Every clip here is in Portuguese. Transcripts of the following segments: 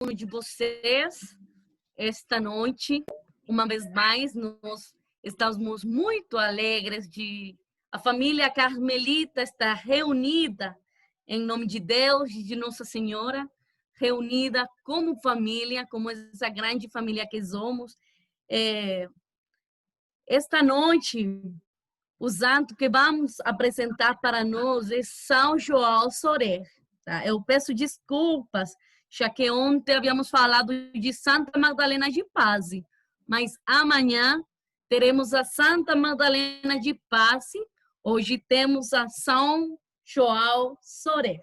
um de vocês esta noite. Uma vez mais, nós estamos muito alegres de a família Carmelita estar reunida em nome de Deus e de Nossa Senhora, reunida como família, como essa grande família que somos. Esta noite, o santo que vamos apresentar para nós é São João Sorer. Tá? Eu peço desculpas, já que ontem havíamos falado de Santa Magdalena de Paz, mas amanhã teremos a Santa Magdalena de Paz, hoje temos a São João Sorer.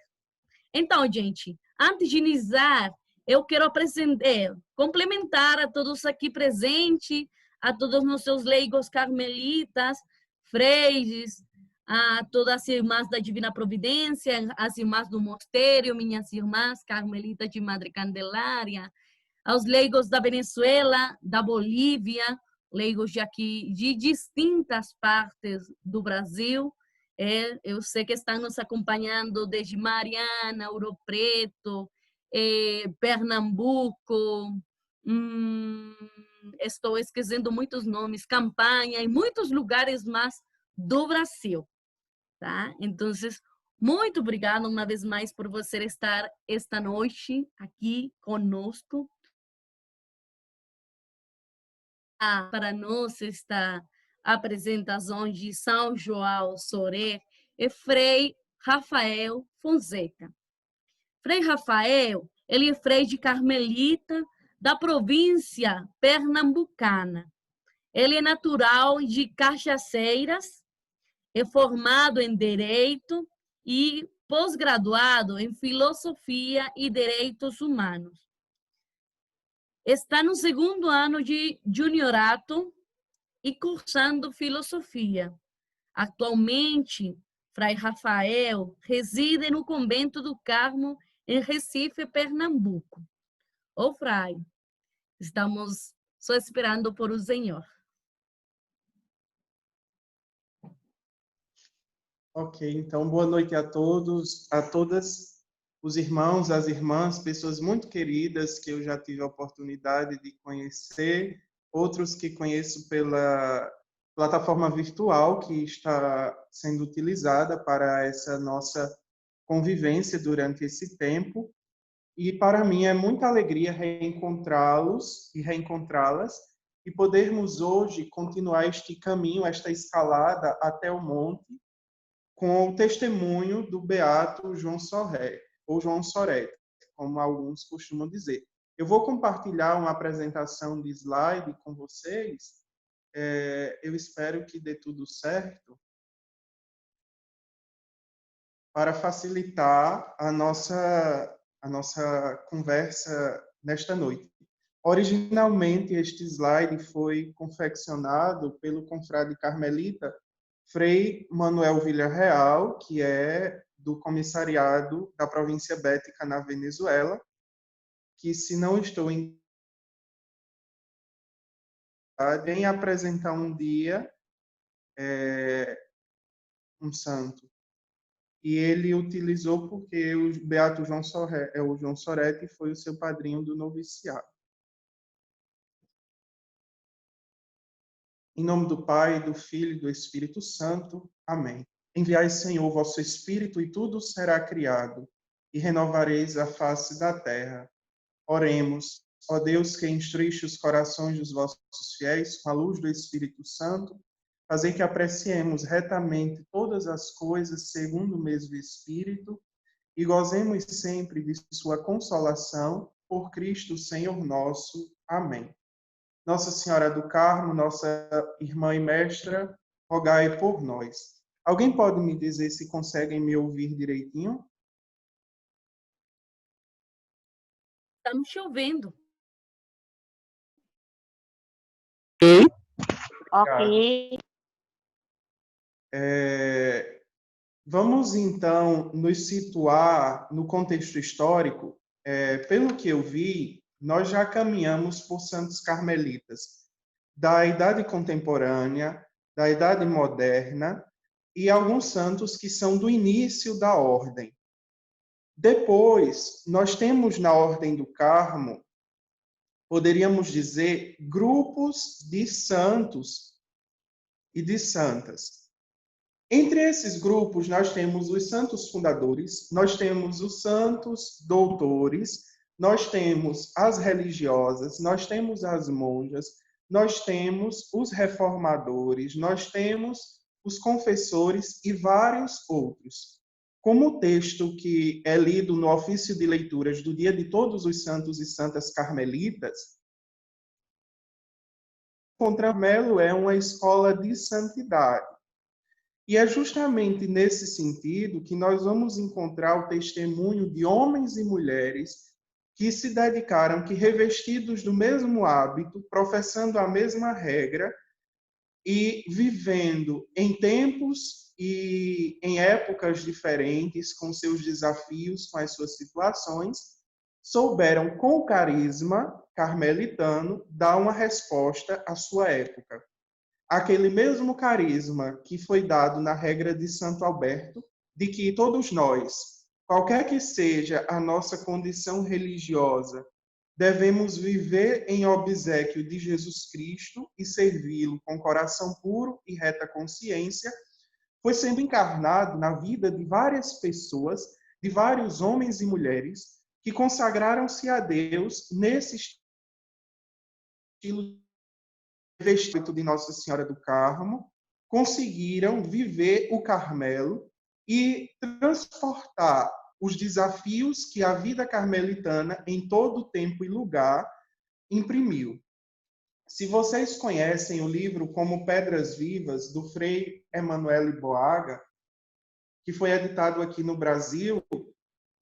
Então, gente, antes de iniciar, eu quero apresentar, complementar a todos aqui presentes, a todos os nossos leigos carmelitas, freires, a todas as irmãs da Divina Providência, as irmãs do mosteiro, minhas irmãs carmelitas de Madre Candelária, aos leigos da Venezuela, da Bolívia, leigos de aqui de distintas partes do Brasil. Eu sei que estão nos acompanhando desde Mariana, Ouro Preto, Pernambuco, estou esquecendo muitos nomes, Campanha e muitos lugares mais do Brasil. Tá? Então, muito obrigada uma vez mais por você estar esta noite aqui conosco. Para nós, esta apresentação de São João Sorer é Frei Rafael Fonseca. Frei Rafael, ele é frei de Carmelita da província pernambucana. Ele é natural de Cajazeiras, é formado em Direito e pós-graduado em Filosofia e Direitos Humanos. Está no segundo ano de juniorato e cursando filosofia. Atualmente, Frei Rafael reside no Convento do Carmo, em Recife, Pernambuco. Ô, Frei, estamos só esperando por o Senhor. Ok, então boa noite a todos, a todas, os irmãos, as irmãs, pessoas muito queridas que eu já tive a oportunidade de conhecer, outros que conheço pela plataforma virtual que está sendo utilizada para essa nossa convivência durante esse tempo. E para mim é muita alegria reencontrá-los e reencontrá-las e podermos hoje continuar este caminho, esta escalada até o monte, com o testemunho do beato João Soré, ou João Sorete, como alguns costumam dizer. Eu vou compartilhar uma apresentação de slide com vocês. Eu espero que dê tudo certo para facilitar a nossa conversa nesta noite. Originalmente, este slide foi confeccionado pelo confrade carmelita Frei Manuel Villarreal, que é do comissariado da província Bética, na Venezuela, que, se não estou em vem apresentar um dia um santo. E ele utilizou porque o beato João Sorete foi o seu padrinho do noviciado. Em nome do Pai, do Filho e do Espírito Santo. Amém. Enviai, Senhor, vosso Espírito, e tudo será criado, e renovareis a face da terra. Oremos, ó Deus, que instruíste os corações dos vossos fiéis com a luz do Espírito Santo, fazei que apreciemos retamente todas as coisas segundo o mesmo Espírito, e gozemos sempre de sua consolação, por Cristo, Senhor nosso. Amém. Nossa Senhora do Carmo, nossa irmã e mestra, rogai por nós. Alguém pode me dizer se conseguem me ouvir direitinho? Estamos chovendo. Ok. Vamos, então, nos situar no contexto histórico. Pelo que eu vi, nós já caminhamos por santos carmelitas da Idade Contemporânea, da Idade Moderna, e alguns santos que são do início da ordem. Depois, nós temos na Ordem do Carmo, poderíamos dizer, grupos de santos e de santas. Entre esses grupos, nós temos os santos fundadores, nós temos os santos doutores, nós temos as religiosas, nós temos as monjas, nós temos os reformadores, nós temos os confessores e vários outros. Como o texto que é lido no ofício de leituras do Dia de Todos os Santos e Santas Carmelitas, o Carmelo é uma escola de santidade. E é justamente nesse sentido que nós vamos encontrar o testemunho de homens e mulheres que se dedicaram, que revestidos do mesmo hábito, professando a mesma regra e vivendo em tempos e em épocas diferentes, com seus desafios, com as suas situações, souberam, com o carisma carmelitano, dar uma resposta à sua época. Aquele mesmo carisma que foi dado na regra de Santo Alberto, de que todos nós, qualquer que seja a nossa condição religiosa, devemos viver em obséquio de Jesus Cristo e servi-lo com coração puro e reta consciência, foi sendo encarnado na vida de várias pessoas, de vários homens e mulheres, que consagraram-se a Deus nesse estilo vestimento de Nossa Senhora do Carmo, conseguiram viver o Carmelo e transportar os desafios que a vida carmelitana, em todo tempo e lugar, imprimiu. Se vocês conhecem o livro Como Pedras Vivas, do Frei Emanuele Boaga, que foi editado aqui no Brasil,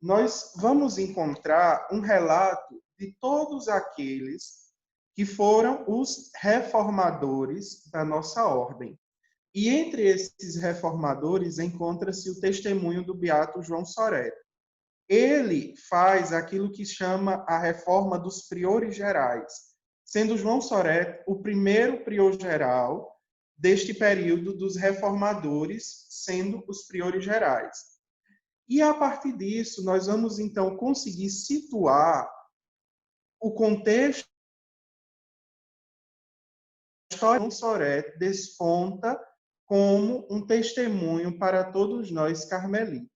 nós vamos encontrar um relato de todos aqueles que foram os reformadores da nossa ordem. E entre esses reformadores encontra-se o testemunho do beato João Soreto. Ele faz aquilo que chama a reforma dos priores gerais, sendo João Soreto o primeiro prior geral deste período dos reformadores, sendo os priores gerais. E a partir disso, nós vamos então conseguir situar o contexto. A história de Soreto desponta como um testemunho para todos nós carmelitas.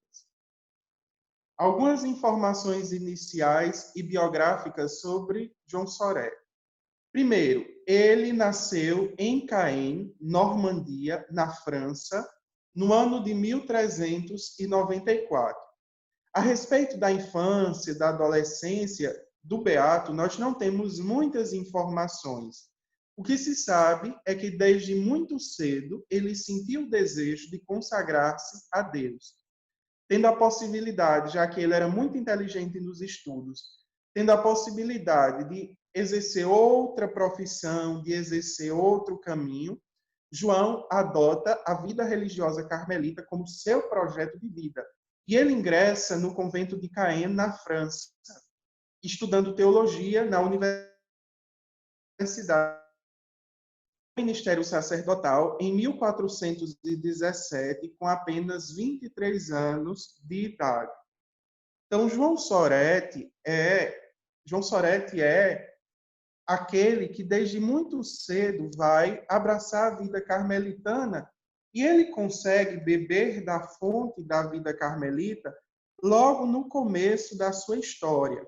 Algumas informações iniciais e biográficas sobre João Soreto. Primeiro, ele nasceu em Caen, Normandia, na França, no ano de 1394. A respeito da infância, da adolescência do beato, nós não temos muitas informações. O que se sabe é que desde muito cedo ele sentiu o desejo de consagrar-se a Deus, tendo a possibilidade, já que ele era muito inteligente nos estudos, tendo a possibilidade de exercer outra profissão, de exercer outro caminho, João adota a vida religiosa carmelita como seu projeto de vida. E ele ingressa no convento de Caen, na França, estudando teologia na Universidade do Ministério Sacerdotal em 1417, com apenas 23 anos de idade. Então, João Soretti é aquele que desde muito cedo vai abraçar a vida carmelitana e ele consegue beber da fonte da vida carmelita logo no começo da sua história.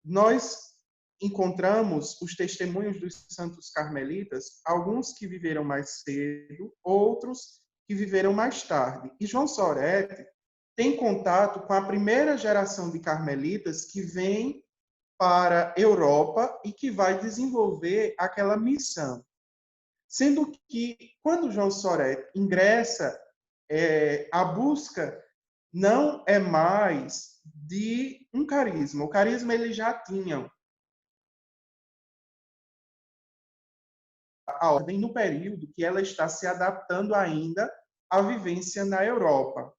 Nós encontramos os testemunhos dos santos carmelitas, alguns que viveram mais cedo, outros que viveram mais tarde. E João Soretti tem contato com a primeira geração de carmelitas que vem para a Europa e que vai desenvolver aquela missão. Sendo que, quando João Soretti ingressa, a busca não é mais de um carisma. O carisma eles já tinham. A ordem no período que ela está se adaptando ainda à vivência na Europa.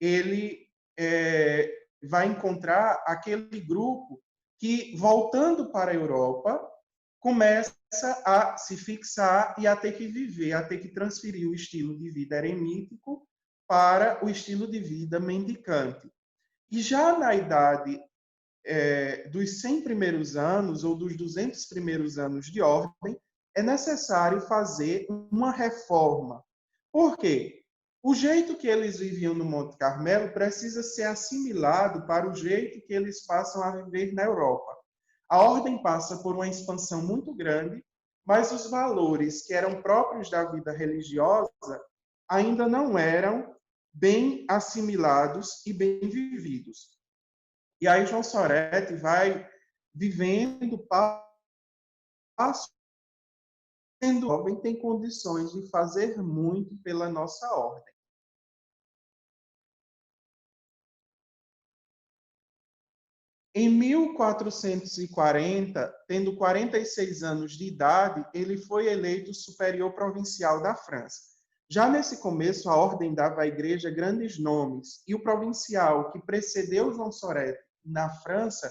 Ele vai encontrar aquele grupo que, voltando para a Europa, começa a se fixar e a ter que viver, a ter que transferir o estilo de vida eremítico para o estilo de vida mendicante. E já na idade dos 100 primeiros anos ou dos 200 primeiros anos de ordem, é necessário fazer uma reforma. Por quê? O jeito que eles viviam no Monte Carmelo precisa ser assimilado para o jeito que eles passam a viver na Europa. A ordem passa por uma expansão muito grande, mas os valores que eram próprios da vida religiosa ainda não eram bem assimilados e bem vividos. E aí João Soretti vai vivendo passo, sendo jovem, tem condições de fazer muito pela nossa ordem. Em 1440, tendo 46 anos de idade, ele foi eleito superior provincial da França. Já nesse começo, a ordem dava à igreja grandes nomes, e o provincial que precedeu João Soretti na França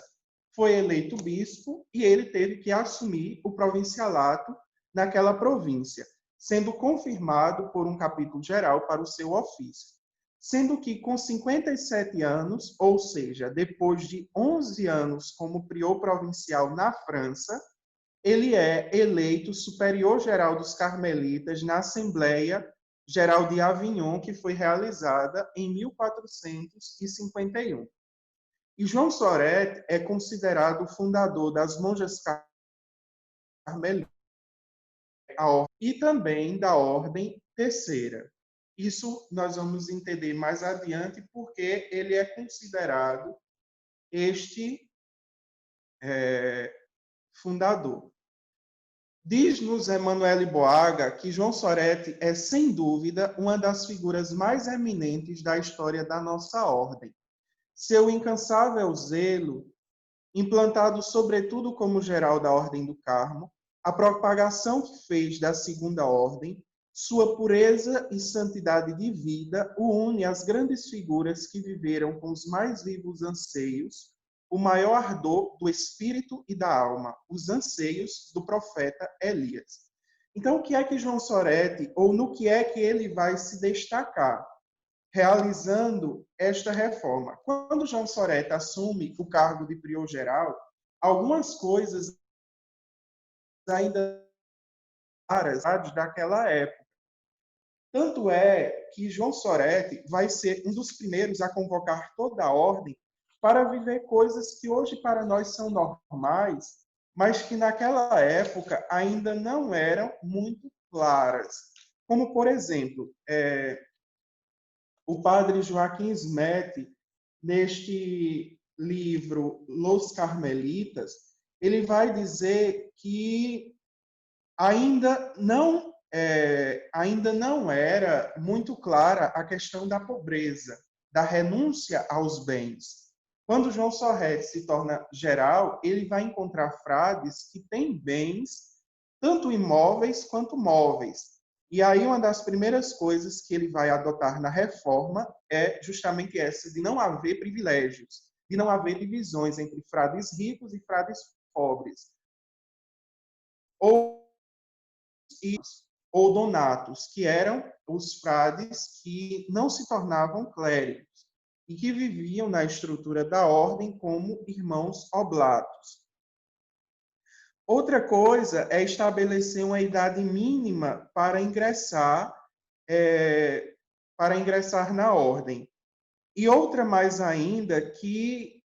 foi eleito bispo, e ele teve que assumir o provincialato naquela província, sendo confirmado por um capítulo geral para o seu ofício. Sendo que com 57 anos, ou seja, depois de 11 anos como prior provincial na França, ele é eleito superior geral dos carmelitas na Assembleia Geral de Avignon, que foi realizada em 1451. E João Soret é considerado o fundador das monjas carmelitas e também da Ordem Terceira. Isso nós vamos entender mais adiante, porque ele é considerado este fundador. Diz-nos Emanuele Boaga que João Soretti é, sem dúvida, uma das figuras mais eminentes da história da nossa ordem. Seu incansável zelo, implantado sobretudo como geral da Ordem do Carmo, a propagação que fez da Segunda Ordem, sua pureza e santidade de vida o une às grandes figuras que viveram com os mais vivos anseios, o maior ardor do espírito e da alma, os anseios do profeta Elias. Então, o que é que João Soretti, ou no que é que ele vai se destacar realizando esta reforma? Quando João Soretti assume o cargo de prior geral, algumas coisas ainda daquela época. Tanto é que João Soretti vai ser um dos primeiros a convocar toda a ordem para viver coisas que hoje para nós são normais, mas que naquela época ainda não eram muito claras. Como, por exemplo, o padre Joaquim Smet, neste livro Los Carmelitas, ele vai dizer que ainda não era muito clara a questão da pobreza, da renúncia aos bens. Quando João Soretti se torna geral, ele vai encontrar frades que têm bens, tanto imóveis quanto móveis. E aí uma das primeiras coisas que ele vai adotar na reforma é justamente essa, de não haver privilégios, de não haver divisões entre frades ricos e frades pobres. Ou donatos, que eram os frades que não se tornavam clérigos e que viviam na estrutura da ordem como irmãos oblatos. Outra coisa é estabelecer uma idade mínima para ingressar na ordem. E outra mais ainda, que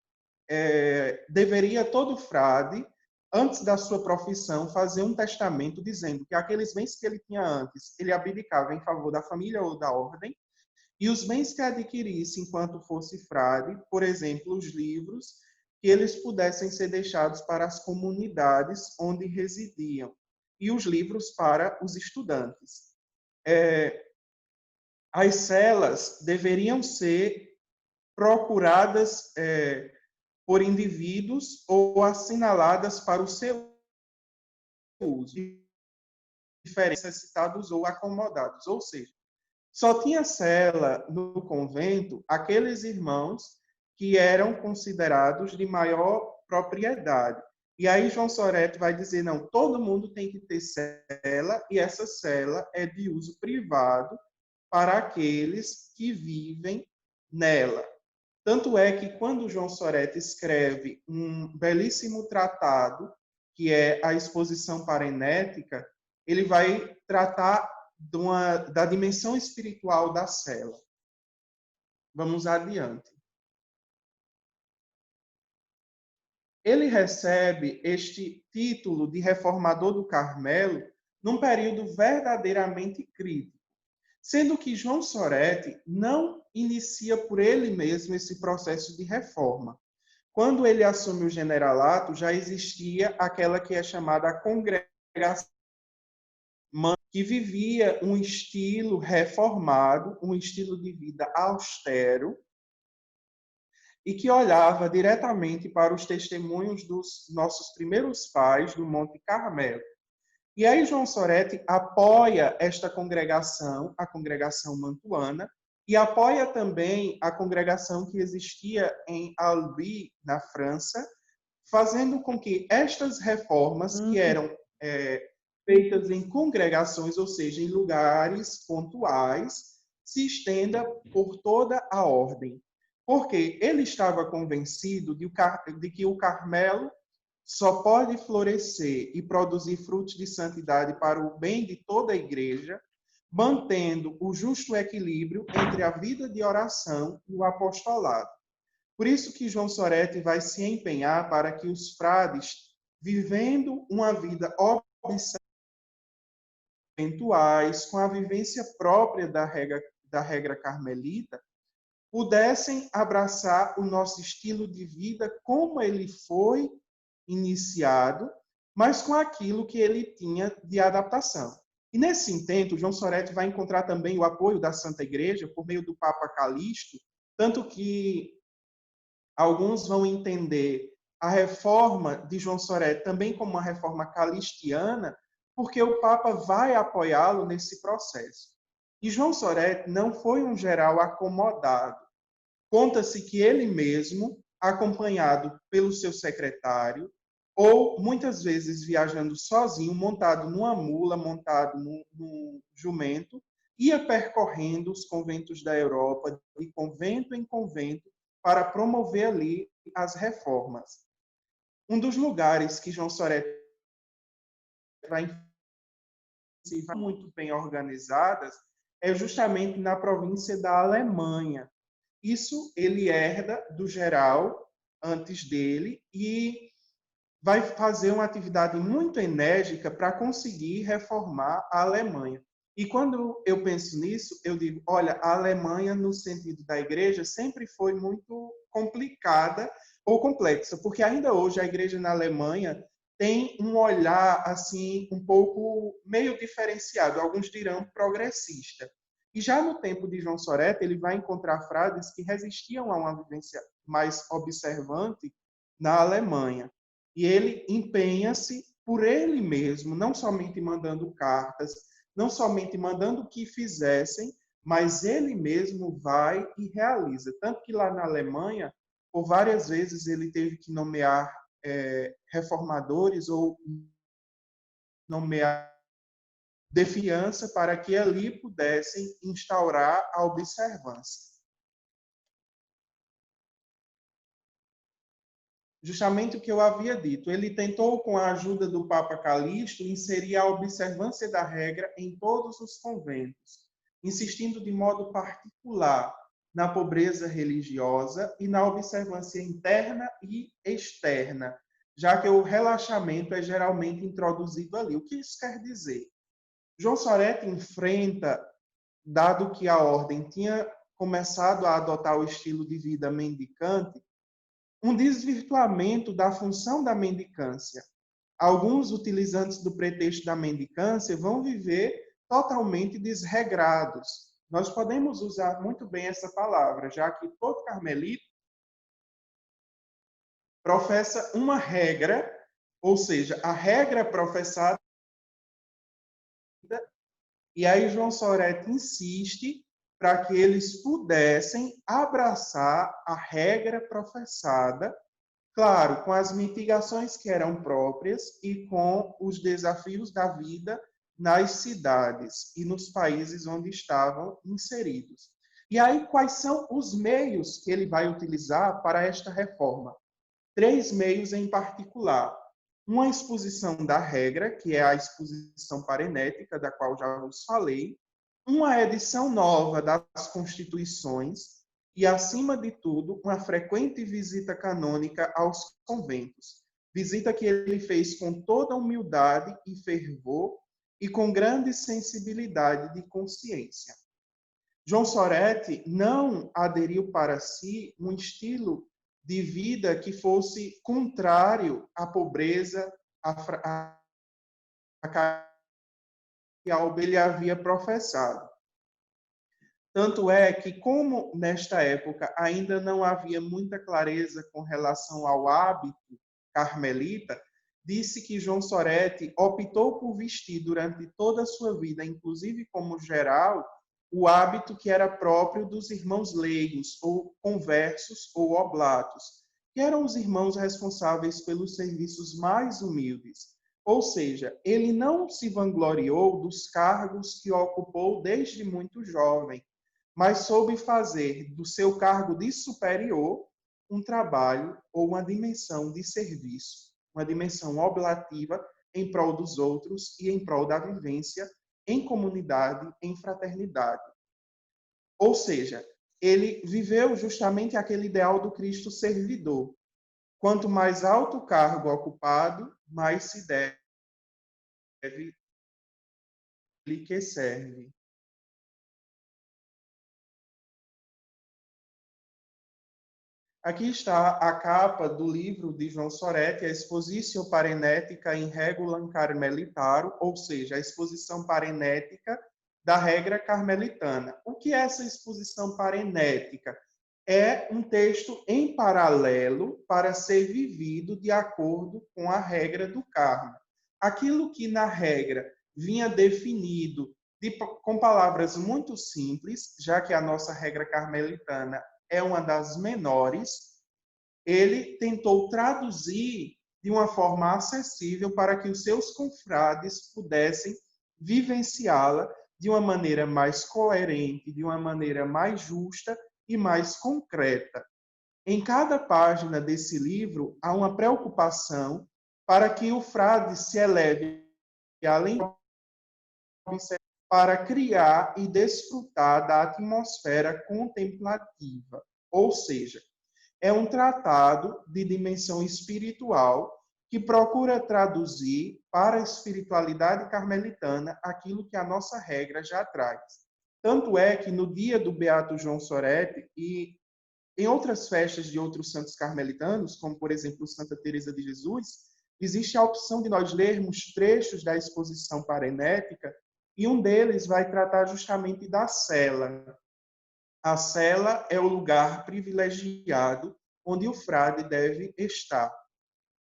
deveria todo frade, antes da sua profissão, fazer um testamento dizendo que aqueles bens que ele tinha antes, ele abdicava em favor da família ou da ordem, e os bens que adquirisse enquanto fosse frade, por exemplo, os livros, que eles pudessem ser deixados para as comunidades onde residiam, e os livros para os estudantes. As celas deveriam ser procuradas por indivíduos ou assinaladas para o seu uso, diferentes citados ou acomodados, ou seja, só tinha cela no convento aqueles irmãos que eram considerados de maior propriedade. E aí João Soretti vai dizer, não, todo mundo tem que ter cela, e essa cela é de uso privado para aqueles que vivem nela. Tanto é que quando João Soret escreve um belíssimo tratado, que é a Exposição Parenética, ele vai tratar da dimensão espiritual da cela. Vamos adiante. Ele recebe este título de reformador do Carmelo num período verdadeiramente crítico, sendo que João Soret não inicia por ele mesmo esse processo de reforma. Quando ele assume o generalato, já existia aquela que é chamada congregação, que vivia um estilo reformado, um estilo de vida austero, e que olhava diretamente para os testemunhos dos nossos primeiros pais do Monte Carmelo. E aí João Soret apoia esta congregação, a congregação mantuana, e apoia também a congregação que existia em Albi, na França, fazendo com que estas reformas, que eram feitas em congregações, ou seja, em lugares pontuais, se estenda por toda a ordem. Porque ele estava convencido de que o Carmelo só pode florescer e produzir frutos de santidade para o bem de toda a igreja, mantendo o justo equilíbrio entre a vida de oração e o apostolado. Por isso que João Soret vai se empenhar para que os frades, vivendo uma vida eventuais, com a vivência própria da regra carmelita, pudessem abraçar o nosso estilo de vida como ele foi iniciado, mas com aquilo que ele tinha de adaptação. E nesse intento, João Soret vai encontrar também o apoio da Santa Igreja por meio do Papa Calixto, tanto que alguns vão entender a reforma de João Soret também como uma reforma calistiana, porque o Papa vai apoiá-lo nesse processo. E João Soret não foi um geral acomodado. Conta-se que ele mesmo, acompanhado pelo seu secretário, ou muitas vezes viajando sozinho, montado numa mula, montado num jumento, ia percorrendo os conventos da Europa, de convento em convento, para promover ali as reformas. Um dos lugares que João Soret vai muito bem organizadas é justamente na província da Alemanha. Isso ele herda do geral antes dele e vai fazer uma atividade muito enérgica para conseguir reformar a Alemanha. E quando eu penso nisso, eu digo, olha, a Alemanha, no sentido da igreja, sempre foi muito complicada ou complexa, porque ainda hoje a igreja na Alemanha tem um olhar assim um pouco meio diferenciado, alguns dirão progressista. E já no tempo de João Soret, ele vai encontrar frades que resistiam a uma vivência mais observante na Alemanha. E ele empenha-se por ele mesmo, não somente mandando cartas, não somente mandando que fizessem, mas ele mesmo vai e realiza. Tanto que lá na Alemanha, por várias vezes, ele teve que nomear reformadores ou nomear de fiança para que ali pudessem instaurar a observância. Justamente o que eu havia dito, ele tentou, com a ajuda do Papa Calixto, inserir a observância da regra em todos os conventos, insistindo de modo particular na pobreza religiosa e na observância interna e externa, já que o relaxamento é geralmente introduzido ali. O que isso quer dizer? João Soret enfrenta, dado que a ordem tinha começado a adotar o estilo de vida mendicante, um desvirtuamento da função da mendicância. Alguns utilizantes do pretexto da mendicância vão viver totalmente desregrados. Nós podemos usar muito bem essa palavra, já que todo carmelita professa uma regra, ou seja, a regra professada. E aí João Soret insiste para que eles pudessem abraçar a regra professada, claro, com as mitigações que eram próprias e com os desafios da vida nas cidades e nos países onde estavam inseridos. E aí, quais são os meios que ele vai utilizar para esta reforma? 3 meios em particular. Uma exposição da regra, que é a exposição parenética, da qual já vos falei, uma edição nova das Constituições e, acima de tudo, uma frequente visita canônica aos conventos. Visita que ele fez com toda humildade e fervor e com grande sensibilidade de consciência. João Soretti não aderiu para si um estilo de vida que fosse contrário à pobreza, à que ele havia professado. Tanto é que, como nesta época ainda não havia muita clareza com relação ao hábito carmelita, disse que João Soretti optou por vestir durante toda a sua vida, inclusive como geral, o hábito que era próprio dos irmãos leigos, ou conversos, ou oblatos, que eram os irmãos responsáveis pelos serviços mais humildes. Ou seja, ele não se vangloriou dos cargos que ocupou desde muito jovem, mas soube fazer do seu cargo de superior um trabalho ou uma dimensão de serviço, uma dimensão oblativa em prol dos outros e em prol da vivência em comunidade, em fraternidade. Ou seja, ele viveu justamente aquele ideal do Cristo servidor. Quanto mais alto o cargo ocupado, mais se deve ele que serve. Aqui está a capa do livro de João Soretti, a Expositio Parenética in Regulam Carmelitarum, ou seja, a exposição parenética da regra carmelitana. O que é essa exposição parenética? É um texto em paralelo para ser vivido de acordo com a regra do Carmo. Aquilo que na regra vinha definido com palavras muito simples, já que a nossa regra carmelitana é uma das menores, ele tentou traduzir de uma forma acessível para que os seus confrades pudessem vivenciá-la de uma maneira mais coerente, de uma maneira mais justa e mais concreta. Em cada página desse livro há uma preocupação para que o frade se eleve além para criar e desfrutar da atmosfera contemplativa. Ou seja, é um tratado de dimensão espiritual que procura traduzir para a espiritualidade carmelitana aquilo que a nossa regra já traz. Tanto é que no dia do Beato João Soretti e em outras festas de outros santos carmelitanos, como por exemplo Santa Teresa de Jesus, existe a opção de nós lermos trechos da exposição parenética e um deles vai tratar justamente da cela. A cela é o lugar privilegiado onde o frade deve estar.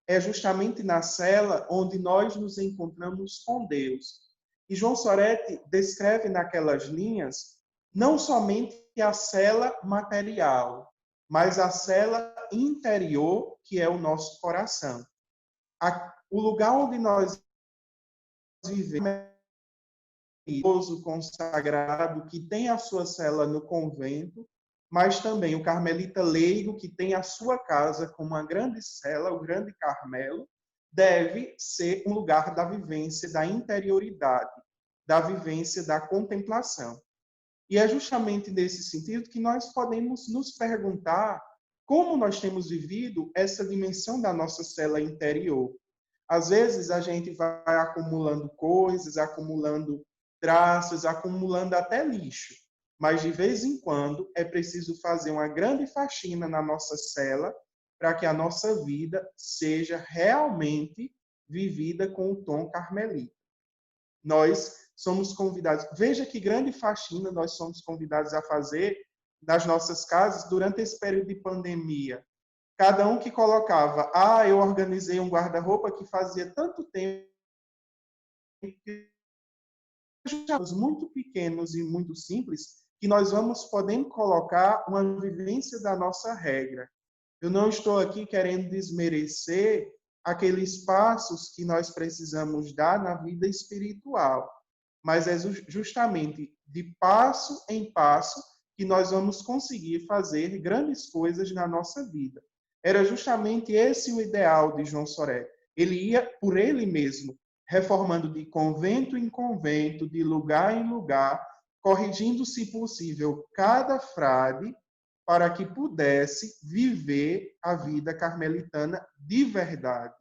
É justamente na cela onde nós nos encontramos com Deus. E João Soretti descreve naquelas linhas não somente a cela material, mas a cela interior, que é o nosso coração. O lugar onde nós vivemos consagrado que tem a sua cela no convento, mas também o carmelita leigo que tem a sua casa como uma grande cela, o grande Carmelo, deve ser um lugar da vivência da interioridade, da vivência da contemplação. E é justamente nesse sentido que nós podemos nos perguntar como nós temos vivido essa dimensão da nossa cela interior. Às vezes a gente vai acumulando coisas, acumulando traços, acumulando até lixo. Mas, de vez em quando, é preciso fazer uma grande faxina na nossa cela para que a nossa vida seja realmente vivida com o tom carmelita. Nós somos convidados... Veja que grande faxina nós somos convidados a fazer nas nossas casas durante esse período de pandemia. Cada um que colocava, eu organizei um guarda-roupa que fazia tanto tempo que muito pequenos e muito simples, que nós vamos podendo colocar uma vivência da nossa regra. Eu não estou aqui querendo desmerecer aqueles passos que nós precisamos dar na vida espiritual, mas é justamente de passo em passo que nós vamos conseguir fazer grandes coisas na nossa vida. Era justamente esse o ideal de João Sorete. Ele ia por ele mesmo, reformando de convento em convento, de lugar em lugar, corrigindo, se possível, cada frade para que pudesse viver a vida carmelitana de verdade.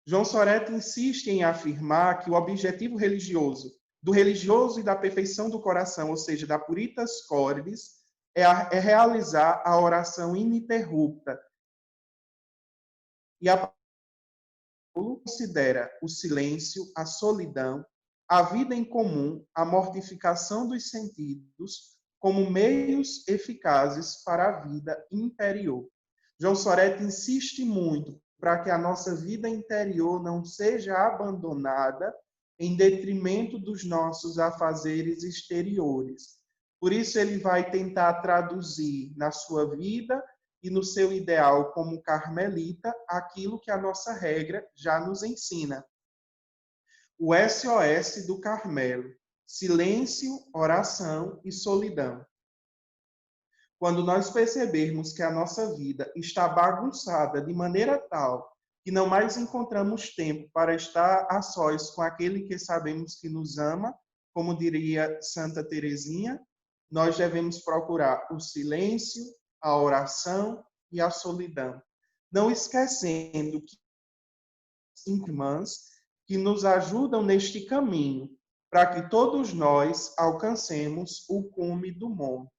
João Sorete insiste em afirmar que o objetivo religioso, do religioso e da perfeição do coração, ou seja, da puritas cordis, é realizar a oração ininterrupta. E a considera o silêncio, a solidão, a vida em comum, a mortificação dos sentidos como meios eficazes para a vida interior. João Sorete insiste muito para que a nossa vida interior não seja abandonada em detrimento dos nossos afazeres exteriores. Por isso ele vai tentar traduzir na sua vida e no seu ideal como carmelita aquilo que a nossa regra já nos ensina. O SOS do Carmelo: silêncio, oração e solidão. Quando nós percebermos que a nossa vida está bagunçada de maneira tal que não mais encontramos tempo para estar a sós com aquele que sabemos que nos ama, como diria Santa Teresinha, nós devemos procurar o silêncio, a oração e a solidão. Não esquecendo que irmãs que nos ajudam neste caminho, para que todos nós alcancemos o cume do monte,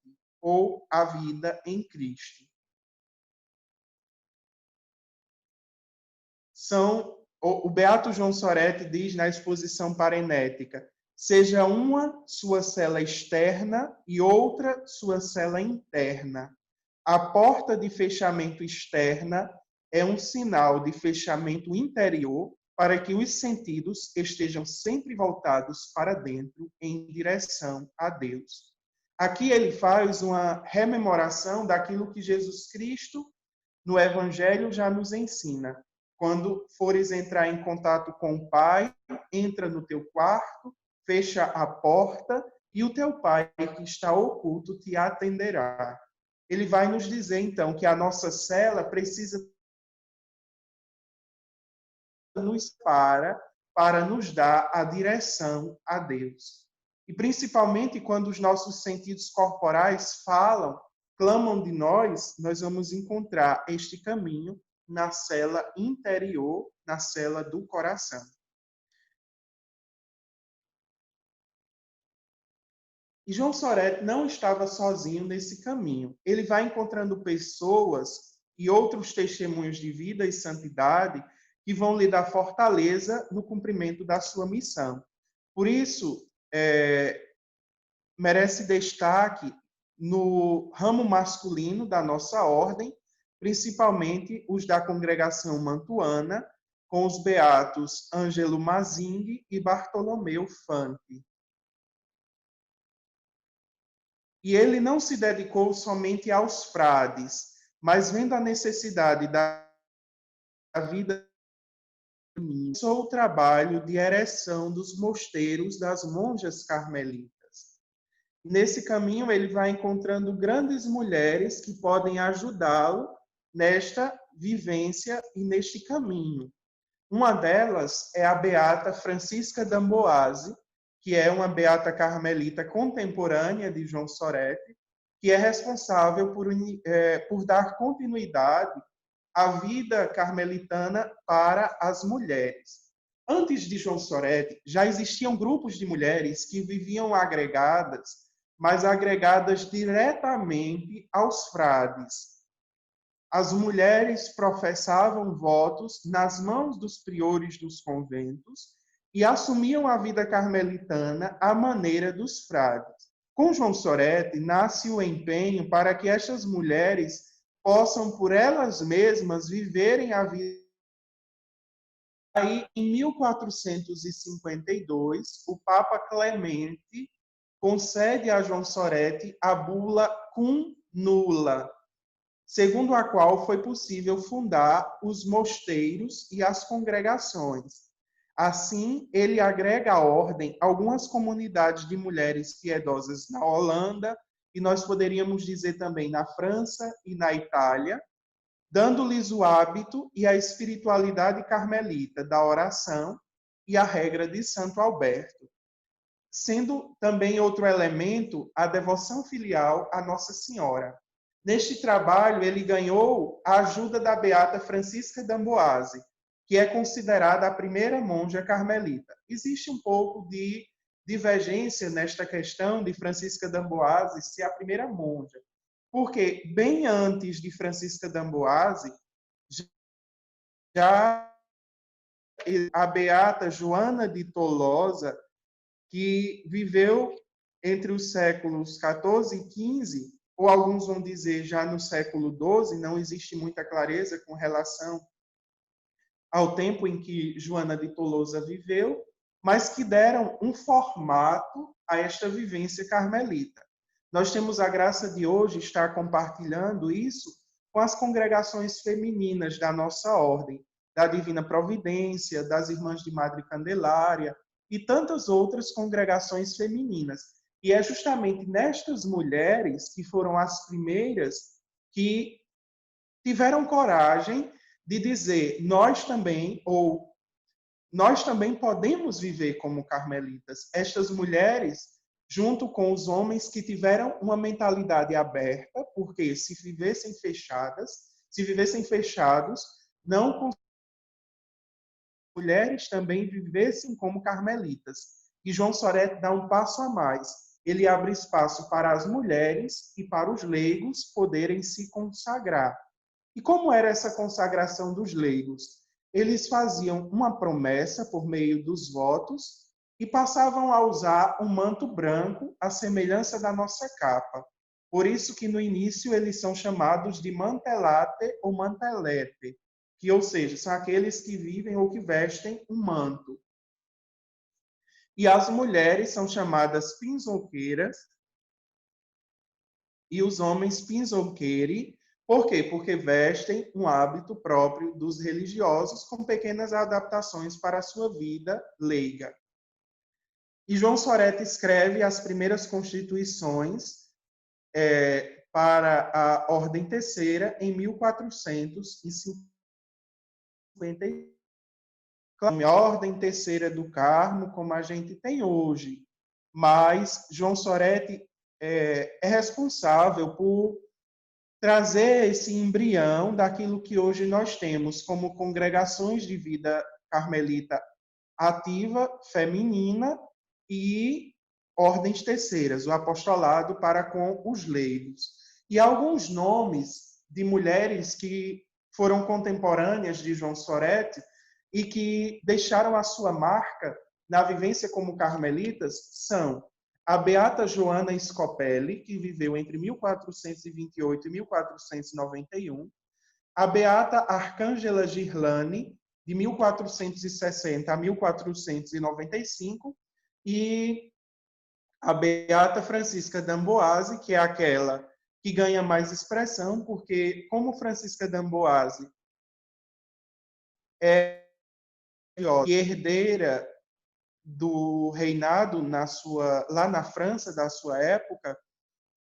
ou a vida em Cristo. O Beato João Sorete diz na exposição parenética: seja uma sua cela externa e outra sua cela interna. A porta de fechamento externa é um sinal de fechamento interior para que os sentidos estejam sempre voltados para dentro, em direção a Deus. Aqui ele faz uma rememoração daquilo que Jesus Cristo, no Evangelho, já nos ensina. Quando fores entrar em contato com o Pai, entra no teu quarto, fecha a porta e o teu Pai que está oculto te atenderá. Ele vai nos dizer, então, que a nossa cela precisa nos para nos dar a direção a Deus. E principalmente quando os nossos sentidos corporais falam, clamam de nós, nós vamos encontrar este caminho na cela interior, na cela do coração. E João Sorete não estava sozinho nesse caminho. Ele vai encontrando pessoas e outros testemunhos de vida e santidade que vão lhe dar fortaleza no cumprimento da sua missão. Por isso, merece destaque no ramo masculino da nossa ordem, principalmente os da congregação mantuana, com os beatos Ângelo Mazing e Bartolomeu Fante. E ele não se dedicou somente aos frades, mas vendo a necessidade da vida, começou o trabalho de ereção dos mosteiros das monjas carmelitas. Nesse caminho, ele vai encontrando grandes mulheres que podem ajudá-lo nesta vivência e neste caminho. Uma delas é a beata Francisca d'Amboise, que é uma beata carmelita contemporânea de João Sorete, que é responsável por dar continuidade à vida carmelitana para as mulheres. Antes de João Sorete, já existiam grupos de mulheres que viviam agregadas, mas agregadas diretamente aos frades. As mulheres professavam votos nas mãos dos priores dos conventos e assumiam a vida carmelitana à maneira dos frades. Com João Sorete, nasce o empenho para que estas mulheres possam, por elas mesmas, viverem a vida. Aí, em 1452, o Papa Clemente concede a João Sorete a bula cum nulla, segundo a qual foi possível fundar os mosteiros e as congregações. Assim, ele agrega à ordem algumas comunidades de mulheres piedosas na Holanda, e nós poderíamos dizer também na França e na Itália, dando-lhes o hábito e a espiritualidade carmelita da oração e a regra de Santo Alberto, sendo também outro elemento a devoção filial à Nossa Senhora. Neste trabalho, ele ganhou a ajuda da beata Francisca d'Amboise, que é considerada a primeira monja carmelita. Existe um pouco de divergência nesta questão de Francisca d'Amboise ser a primeira monja, porque bem antes de Francisca d'Amboise, já a beata Joana de Tolosa, que viveu entre os séculos 14 e 15, ou alguns vão dizer já no século 12, não existe muita clareza com relação ao tempo em que Joana de Tolosa viveu, mas que deram um formato a esta vivência carmelita. Nós temos a graça de hoje estar compartilhando isso com as congregações femininas da nossa ordem, da Divina Providência, das Irmãs de Madre Candelária e tantas outras congregações femininas. E é justamente nestas mulheres que foram as primeiras que tiveram coragem de dizer, nós também podemos viver como carmelitas. Estas mulheres, junto com os homens que tiveram uma mentalidade aberta, porque se vivessem fechados, não mulheres também vivessem como carmelitas. E João Soret dá um passo a mais. Ele abre espaço para as mulheres e para os leigos poderem se consagrar. E como era essa consagração dos leigos? Eles faziam uma promessa por meio dos votos e passavam a usar um manto branco, à semelhança da nossa capa. Por isso que no início eles são chamados de mantelate ou mantelete, que, ou seja, são aqueles que vivem ou que vestem um manto. E as mulheres são chamadas pinzoqueiras e os homens pinzoqueiri. Por quê? Porque vestem um hábito próprio dos religiosos com pequenas adaptações para a sua vida leiga. E João Soret escreve as primeiras constituições para a Ordem Terceira em 1450. A Ordem Terceira do Carmo, como a gente tem hoje. Mas João Soret é responsável por trazer esse embrião daquilo que hoje nós temos como congregações de vida carmelita ativa, feminina e ordens terceiras, o apostolado para com os leigos. E alguns nomes de mulheres que foram contemporâneas de João Soret e que deixaram a sua marca na vivência como carmelitas são a beata Joana Scopelli, que viveu entre 1428 e 1491, a beata Arcângela Girlani, de 1460 a 1495, e a beata Francisca d'Amboise, que é aquela que ganha mais expressão, porque como Francisca d'Amboise é herdeira do reinado lá na França da sua época,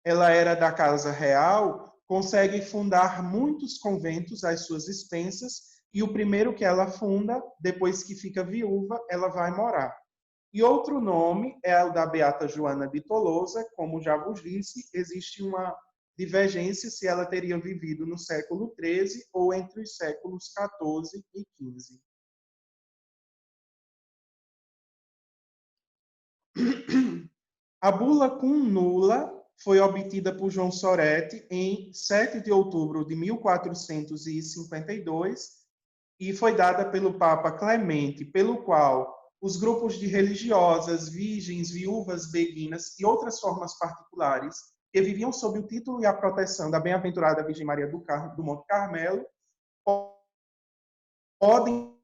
ela era da casa real, consegue fundar muitos conventos às suas expensas, e o primeiro que ela funda, depois que fica viúva, ela vai morar. E outro nome é o da beata Joana de Tolosa, como já vos disse, existe uma divergência se ela teria vivido no século XIII ou entre os séculos XIV e XV. A bula cum nulla foi obtida por João Soret em 7 de outubro de 1452 e foi dada pelo Papa Clemente, pelo qual os grupos de religiosas, virgens, viúvas, beguinas e outras formas particulares que viviam sob o título e a proteção da bem-aventurada Virgem Maria do Monte Carmelo podem,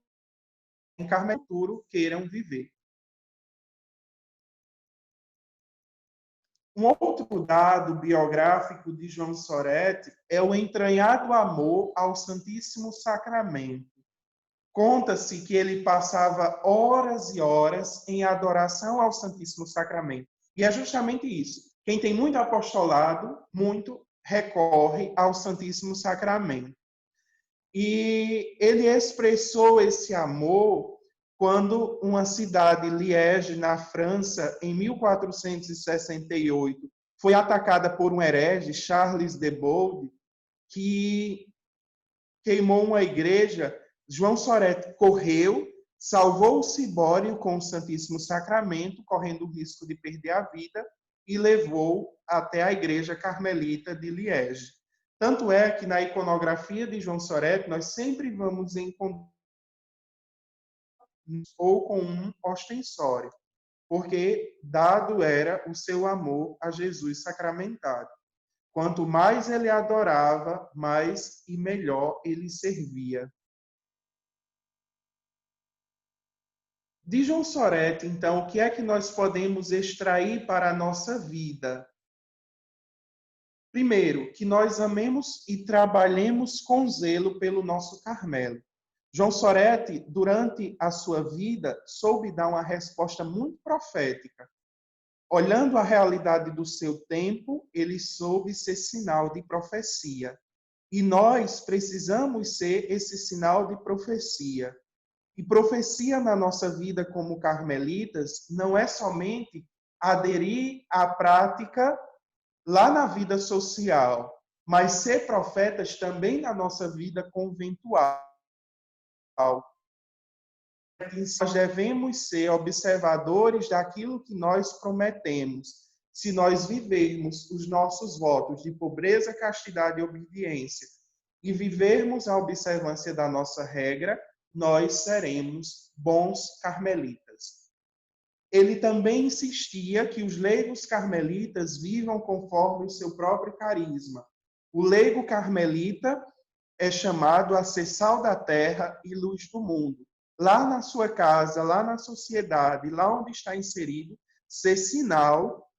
em Carmelo futuro, queiram viver. Um outro dado biográfico de João Soret é o entranhado amor ao Santíssimo Sacramento. conta-se que ele passava horas e horas em adoração ao Santíssimo Sacramento. E é justamente isso. Quem tem muito apostolado, muito recorre ao Santíssimo Sacramento. E ele expressou esse amor quando uma cidade, Liège, na França, em 1468, foi atacada por um herege, Charles de Bolde, que queimou uma igreja. João Sorete correu, salvou o cibório com o Santíssimo Sacramento, correndo o risco de perder a vida, e levou até a igreja carmelita de Liège. Tanto é que na iconografia de João Sorete nós sempre vamos encontrar ou com um ostensório, porque dado era o seu amor a Jesus sacramentado. Quanto mais ele adorava, mais e melhor ele servia. De João Sorete, então, o que é que nós podemos extrair para a nossa vida? Primeiro, que nós amemos e trabalhemos com zelo pelo nosso Carmelo. João Sorete, durante a sua vida, soube dar uma resposta muito profética. Olhando a realidade do seu tempo, ele soube ser sinal de profecia. E nós precisamos ser esse sinal de profecia. E profecia na nossa vida como carmelitas não é somente aderir à prática lá na vida social, mas ser profetas também na nossa vida conventual. Nós devemos ser observadores daquilo que nós prometemos. Se nós vivermos os nossos votos de pobreza, castidade e obediência e vivermos a observância da nossa regra, nós seremos bons carmelitas. Ele também insistia que os leigos carmelitas vivam conforme o seu próprio carisma. O leigo carmelita é chamado a ser sal da terra e luz do mundo. Lá na sua casa, lá na sociedade, lá onde está inserido, ser sinal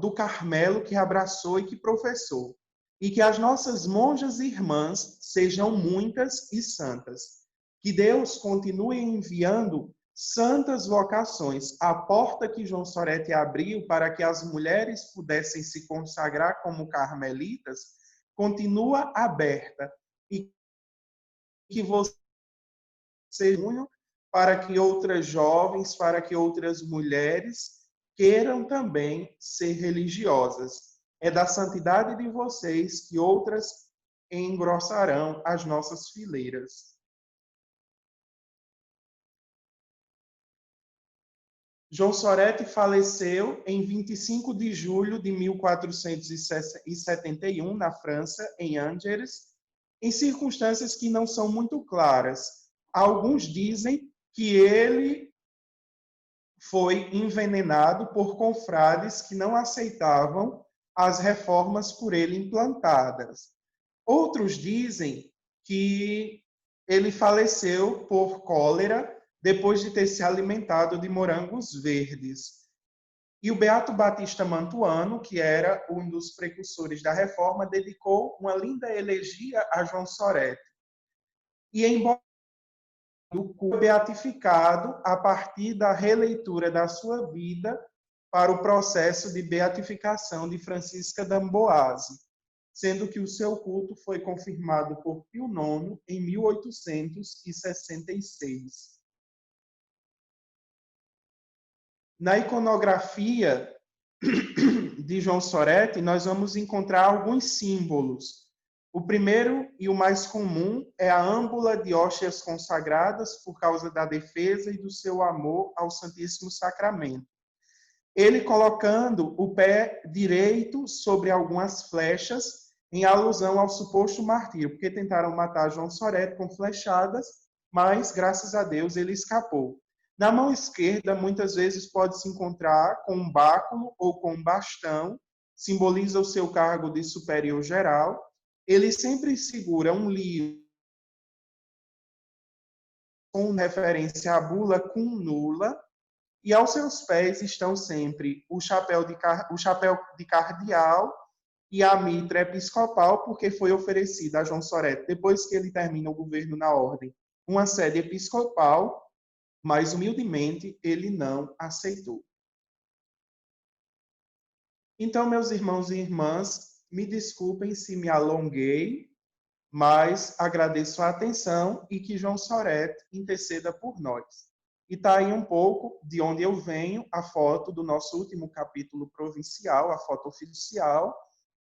do Carmelo que abraçou e que professou. E que as nossas monjas e irmãs sejam muitas e santas. Que Deus continue enviando santas vocações. A porta que João Sorete abriu para que as mulheres pudessem se consagrar como carmelitas continua aberta. E que você para que outras jovens, para que outras mulheres queiram também ser religiosas. É da santidade de vocês que outras engrossarão as nossas fileiras. João Sorete faleceu em 25 de julho de 1471, na França, em Angers, em circunstâncias que não são muito claras. Alguns dizem que ele foi envenenado por confrades que não aceitavam as reformas por ele implantadas. Outros dizem que ele faleceu por cólera depois de ter se alimentado de morangos verdes. E o Beato Batista Mantuano, que era um dos precursores da reforma, dedicou uma linda elegia a João Sorete. E embora o beatificado a partir da releitura da sua vida para o processo de beatificação de Francisca d'Amboise, sendo que o seu culto foi confirmado por Pio IX em 1866. Na iconografia de João Sorete, nós vamos encontrar alguns símbolos. O primeiro e o mais comum é a âmbula de hóstias consagradas por causa da defesa e do seu amor ao Santíssimo Sacramento. Ele colocando o pé direito sobre algumas flechas em alusão ao suposto martírio, porque tentaram matar João Sorete com flechadas, mas, graças a Deus, ele escapou. Na mão esquerda, muitas vezes pode-se encontrar com um báculo ou com um bastão, simboliza o seu cargo de superior geral. Ele sempre segura um livro com referência à bula cum nula, e aos seus pés estão sempre o chapéu de cardeal e a mitra episcopal, porque foi oferecida a João Soreto, depois que ele termina o governo na ordem, uma sede episcopal, mas humildemente ele não aceitou. Então, meus irmãos e irmãs, me desculpem se me alonguei, mas agradeço a atenção e que João Soreto interceda por nós. E está aí um pouco de onde eu venho, a foto do nosso último capítulo provincial, a foto oficial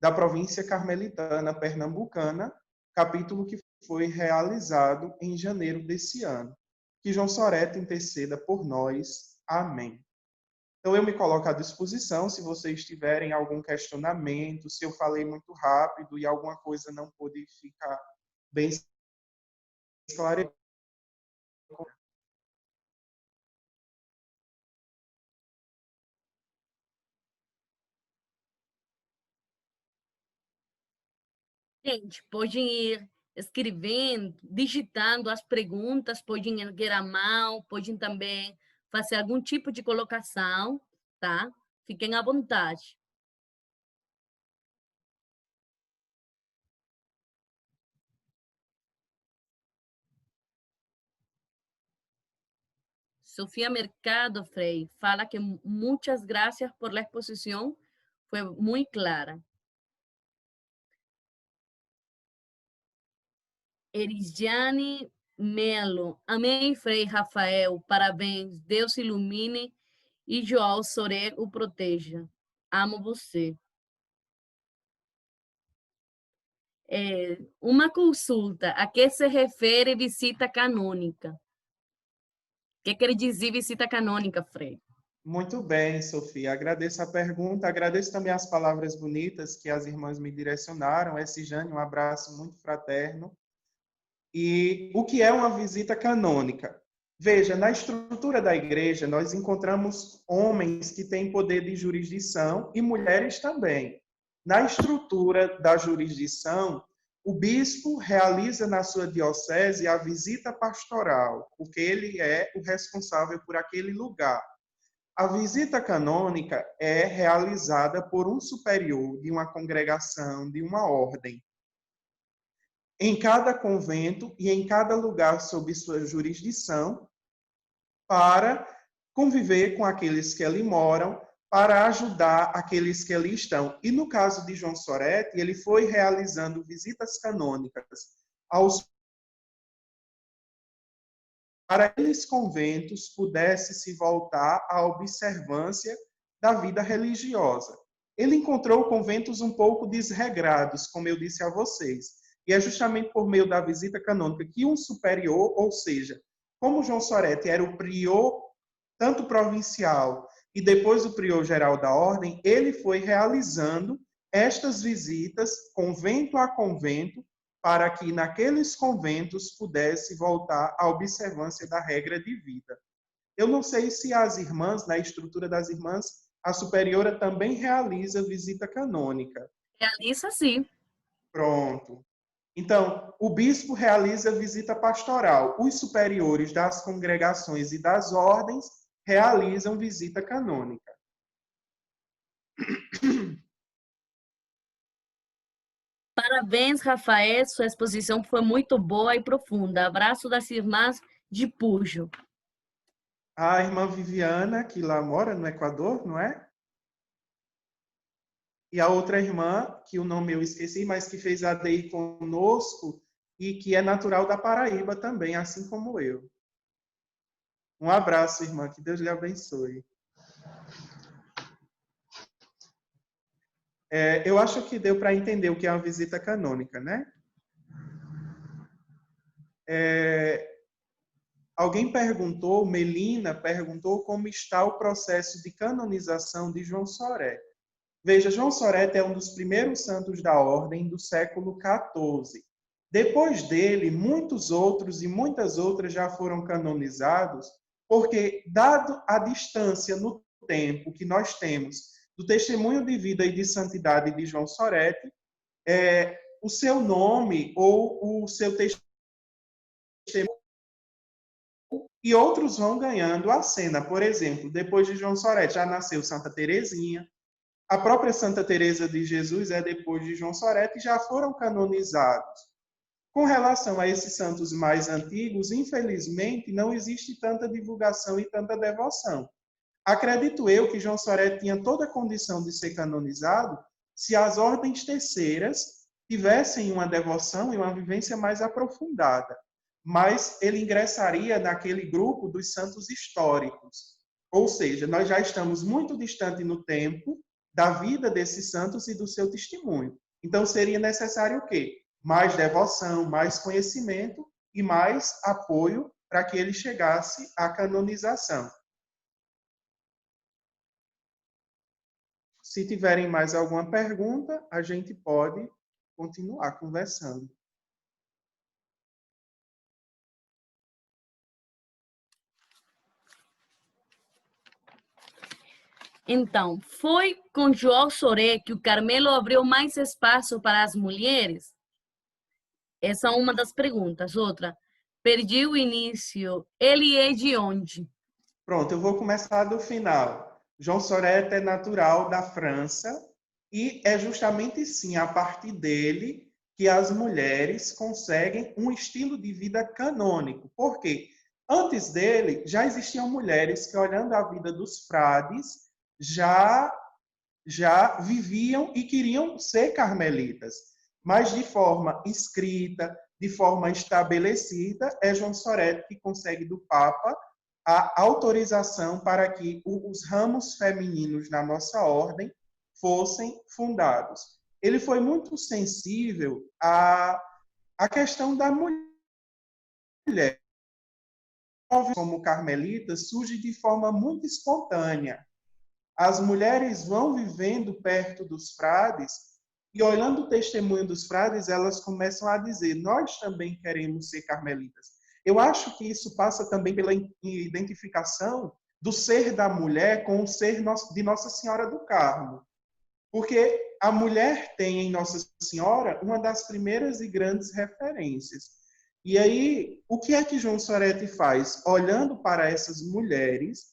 da província carmelitana pernambucana, capítulo que foi realizado em janeiro desse ano. Que João Soreto interceda por nós. Amém. Então, eu me coloco à disposição se vocês tiverem algum questionamento, se eu falei muito rápido e alguma coisa não pôde ficar bem esclarecida. Gente, podem ir escrevendo, digitando as perguntas, podem erguer a mão, podem também fazer algum tipo de colocação, tá? Fiquem à vontade. Sofia Mercado Frei fala que muitas graças por la exposição, foi muito clara. Eridiane Melo, amém, Frei Rafael, parabéns, Deus ilumine e João Soré o proteja. Amo você. Uma consulta, a que se refere visita canônica? O que quer dizer visita canônica, Frei? Muito bem, Sofia. Agradeço a pergunta, agradeço também as palavras bonitas que as irmãs me direcionaram. Jane, um abraço muito fraterno. E o que é uma visita canônica? Veja, na estrutura da igreja, nós encontramos homens que têm poder de jurisdição e mulheres também. Na estrutura da jurisdição, o bispo realiza na sua diocese a visita pastoral, porque ele é o responsável por aquele lugar. A visita canônica é realizada por um superior de uma congregação, de uma ordem, em cada convento e em cada lugar sob sua jurisdição, para conviver com aqueles que ali moram, para ajudar aqueles que ali estão. E no caso de João Soretti, ele foi realizando visitas canônicas aos para que aqueles conventos pudesse se voltar à observância da vida religiosa. Ele encontrou conventos um pouco desregrados, como eu disse a vocês, e é justamente por meio da visita canônica que um superior, ou seja, como João Soretti era o prior, tanto provincial e depois o prior geral da ordem, ele foi realizando estas visitas, convento a convento, para que naqueles conventos pudesse voltar à observância da regra de vida. Eu não sei se as irmãs, na estrutura das irmãs, a superiora também realiza visita canônica. Realiza sim. Pronto. Então, o bispo realiza visita pastoral. Os superiores das congregações e das ordens realizam visita canônica. Parabéns, Rafael, sua exposição foi muito boa e profunda. Abraço das irmãs de Pujo. A irmã Viviana, que lá mora no Equador, não é? E a outra irmã, que o nome eu esqueci, mas que fez ADI conosco e que é natural da Paraíba também, assim como eu. Um abraço, irmã, que Deus lhe abençoe. Eu acho que deu para entender o que é uma visita canônica, né? Alguém perguntou, Melina perguntou como está o processo de canonização de João Soré. Veja, João Soreto é um dos primeiros santos da ordem do século XIV. Depois dele, muitos outros e muitas outras já foram canonizados, porque, dado a distância no tempo que nós temos do testemunho de vida e de santidade de João Soreto, o seu nome ou o seu testemunho e outros vão ganhando a cena. Por exemplo, depois de João Soreto já nasceu Santa Teresinha, A própria Santa Teresa de Jesus é depois de João Soretti, já foram canonizados. Com relação a esses santos mais antigos, infelizmente, não existe tanta divulgação e tanta devoção. Acredito eu que João Soretti tinha toda a condição de ser canonizado se as ordens terceiras tivessem uma devoção e uma vivência mais aprofundada. Mas ele ingressaria naquele grupo dos santos históricos. Ou seja, nós já estamos muito distante no tempo da vida desses santos e do seu testemunho. Então, seria necessário o quê? Mais devoção, mais conhecimento e mais apoio para que ele chegasse à canonização. Se tiverem mais alguma pergunta, a gente pode continuar conversando. Então, foi com João Soré que o Carmelo abriu mais espaço para as mulheres? Essa é uma das perguntas. Outra, perdi o início. Ele é de onde? Pronto, eu vou começar do final. João Sorete é natural da França e é justamente sim a partir dele que as mulheres conseguem um estilo de vida canônico. Por quê? Antes dele, já existiam mulheres que, olhando a vida dos frades, já viviam e queriam ser carmelitas, mas de forma escrita, de forma estabelecida, é João Sorete que consegue do Papa a autorização para que os ramos femininos na nossa ordem fossem fundados. Ele foi muito sensível à questão da mulher. Como carmelita surge de forma muito espontânea. As mulheres vão vivendo perto dos frades e, olhando o testemunho dos frades, elas começam a dizer: nós também queremos ser carmelitas. Eu acho que isso passa também pela identificação do ser da mulher com o ser de Nossa Senhora do Carmo. Porque a mulher tem em Nossa Senhora uma das primeiras e grandes referências. E aí, o que é que João Soretti faz? Olhando para essas mulheres,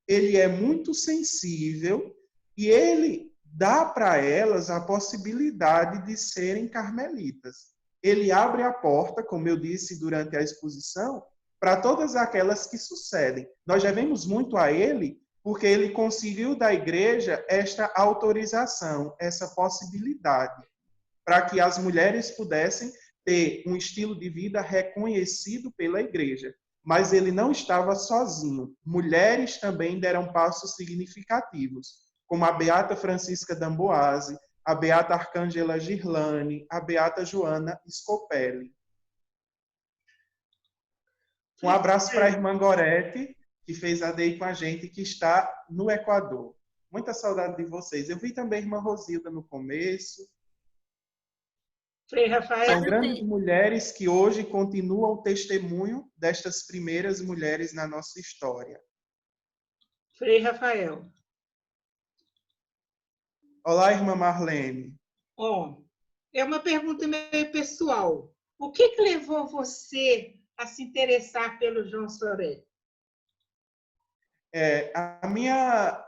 ele é muito sensível e ele dá para elas a possibilidade de serem carmelitas. Ele abre a porta, como eu disse durante a exposição, para todas aquelas que sucedem. Nós devemos muito a ele, porque ele conseguiu da igreja esta autorização, essa possibilidade, para que as mulheres pudessem ter um estilo de vida reconhecido pela igreja. Mas ele não estava sozinho. Mulheres também deram passos significativos, como a Beata Francisca d'Amboise, a Beata Arcângela Girlane, a Beata Joana Scopelli. Um abraço para a irmã Gorete, que fez a DEI com a gente, que está no Equador. Muita saudade de vocês. Eu vi também a irmã Rosilda no começo. Frei Rafael. São grandes mulheres que hoje continuam o testemunho destas primeiras mulheres na nossa história. Frei Rafael. Olá, irmã Marlene. É uma pergunta meio pessoal. O que levou você a se interessar pelo João Soretti? A minha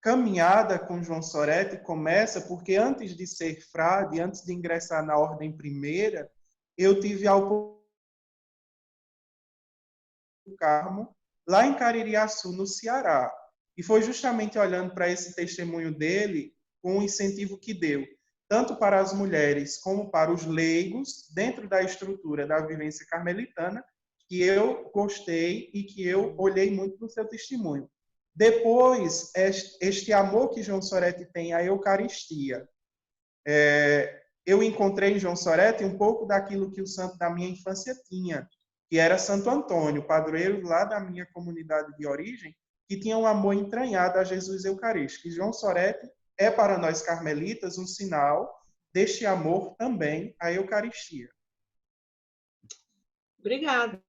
caminhada com João Soretti começa porque antes de ser frade, antes de ingressar na ordem primeira, eu tive a oportunidade do Carmo, lá em Caririaçu, no Ceará. E foi justamente olhando para esse testemunho dele, com o incentivo que deu, tanto para as mulheres como para os leigos, dentro da estrutura da vivência carmelitana, que eu gostei e que eu olhei muito no seu testemunho. Depois, este amor que João Soretti tem à Eucaristia. Eu encontrei em João Soretti um pouco daquilo que o santo da minha infância tinha, que era Santo Antônio, padroeiro lá da minha comunidade de origem, que tinha um amor entranhado a Jesus Eucarístico. E João Soretti é para nós carmelitas um sinal deste amor também à Eucaristia. Obrigada.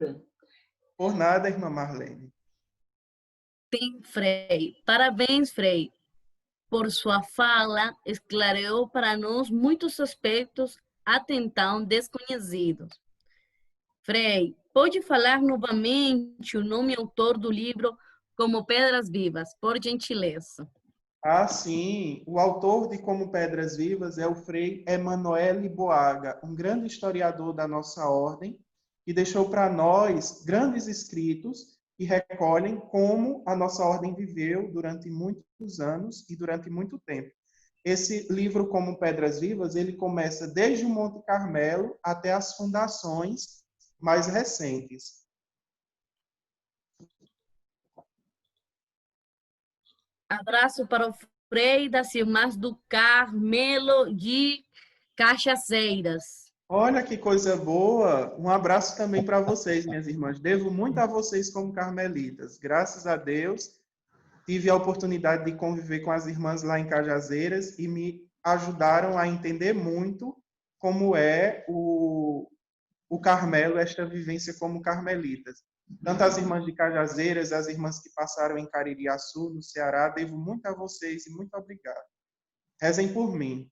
Por nada, irmã Marlene. Sim, Frei. Parabéns, Frei. Por sua fala, esclareceu para nós muitos aspectos até então desconhecidos. Frei, pode falar novamente o nome e autor do livro Como Pedras Vivas, por gentileza? Ah, sim. O autor de Como Pedras Vivas é o Frei Emanuele Boaga, um grande historiador da nossa ordem, que deixou para nós grandes escritos que recolhem como a nossa ordem viveu durante muitos anos e durante muito tempo. Esse livro, Como Pedras Vivas, ele começa desde o Monte Carmelo até as fundações mais recentes. Abraço para o Frei das Irmãs do Carmelo de Cajazeiras. Olha que coisa boa! Um abraço também para vocês, minhas irmãs. Devo muito a vocês como carmelitas. Graças a Deus, tive a oportunidade de conviver com as irmãs lá em Cajazeiras e me ajudaram a entender muito como é o Carmelo, esta vivência como carmelitas. Tanto as irmãs de Cajazeiras, as irmãs que passaram em Caririaçu, no Ceará, devo muito a vocês e muito obrigado. Rezem por mim.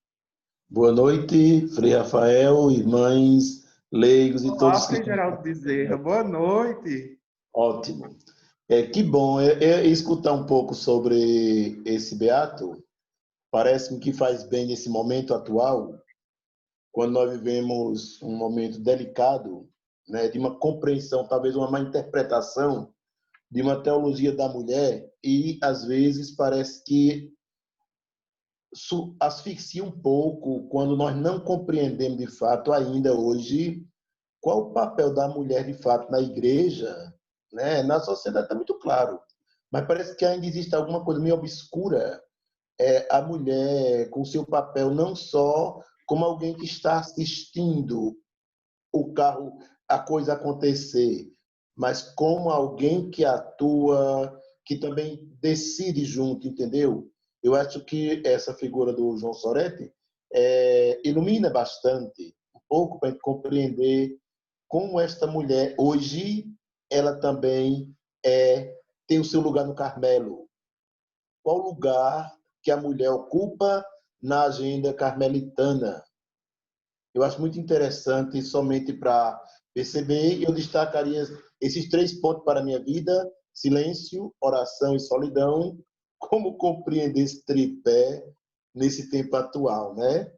Boa noite, Frei Rafael, irmãs, leigos e Olá, todos que Frei estão. Geraldo Bezerra. Boa noite. Ótimo. Que bom escutar um pouco sobre esse beato. Parece-me que faz bem nesse momento atual, quando nós vivemos um momento delicado, né, de uma compreensão, talvez uma má interpretação de uma teologia da mulher e, às vezes, parece que asfixia um pouco quando nós não compreendemos de fato ainda hoje qual o papel da mulher de fato na igreja, né? Na sociedade está muito claro, mas parece que ainda existe alguma coisa meio obscura, a mulher com seu papel não só como alguém que está assistindo o carro, a coisa acontecer, mas como alguém que atua, que também decide junto, entendeu? Eu acho que essa figura do João Soretti ilumina bastante, um pouco para a gente compreender como esta mulher, hoje, ela também tem o seu lugar no Carmelo. Qual lugar que a mulher ocupa na agenda carmelitana? Eu acho muito interessante, somente para perceber, eu destacaria esses 3 pontos para a minha vida: silêncio, oração e solidão. Como compreender esse tripé nesse tempo atual, né?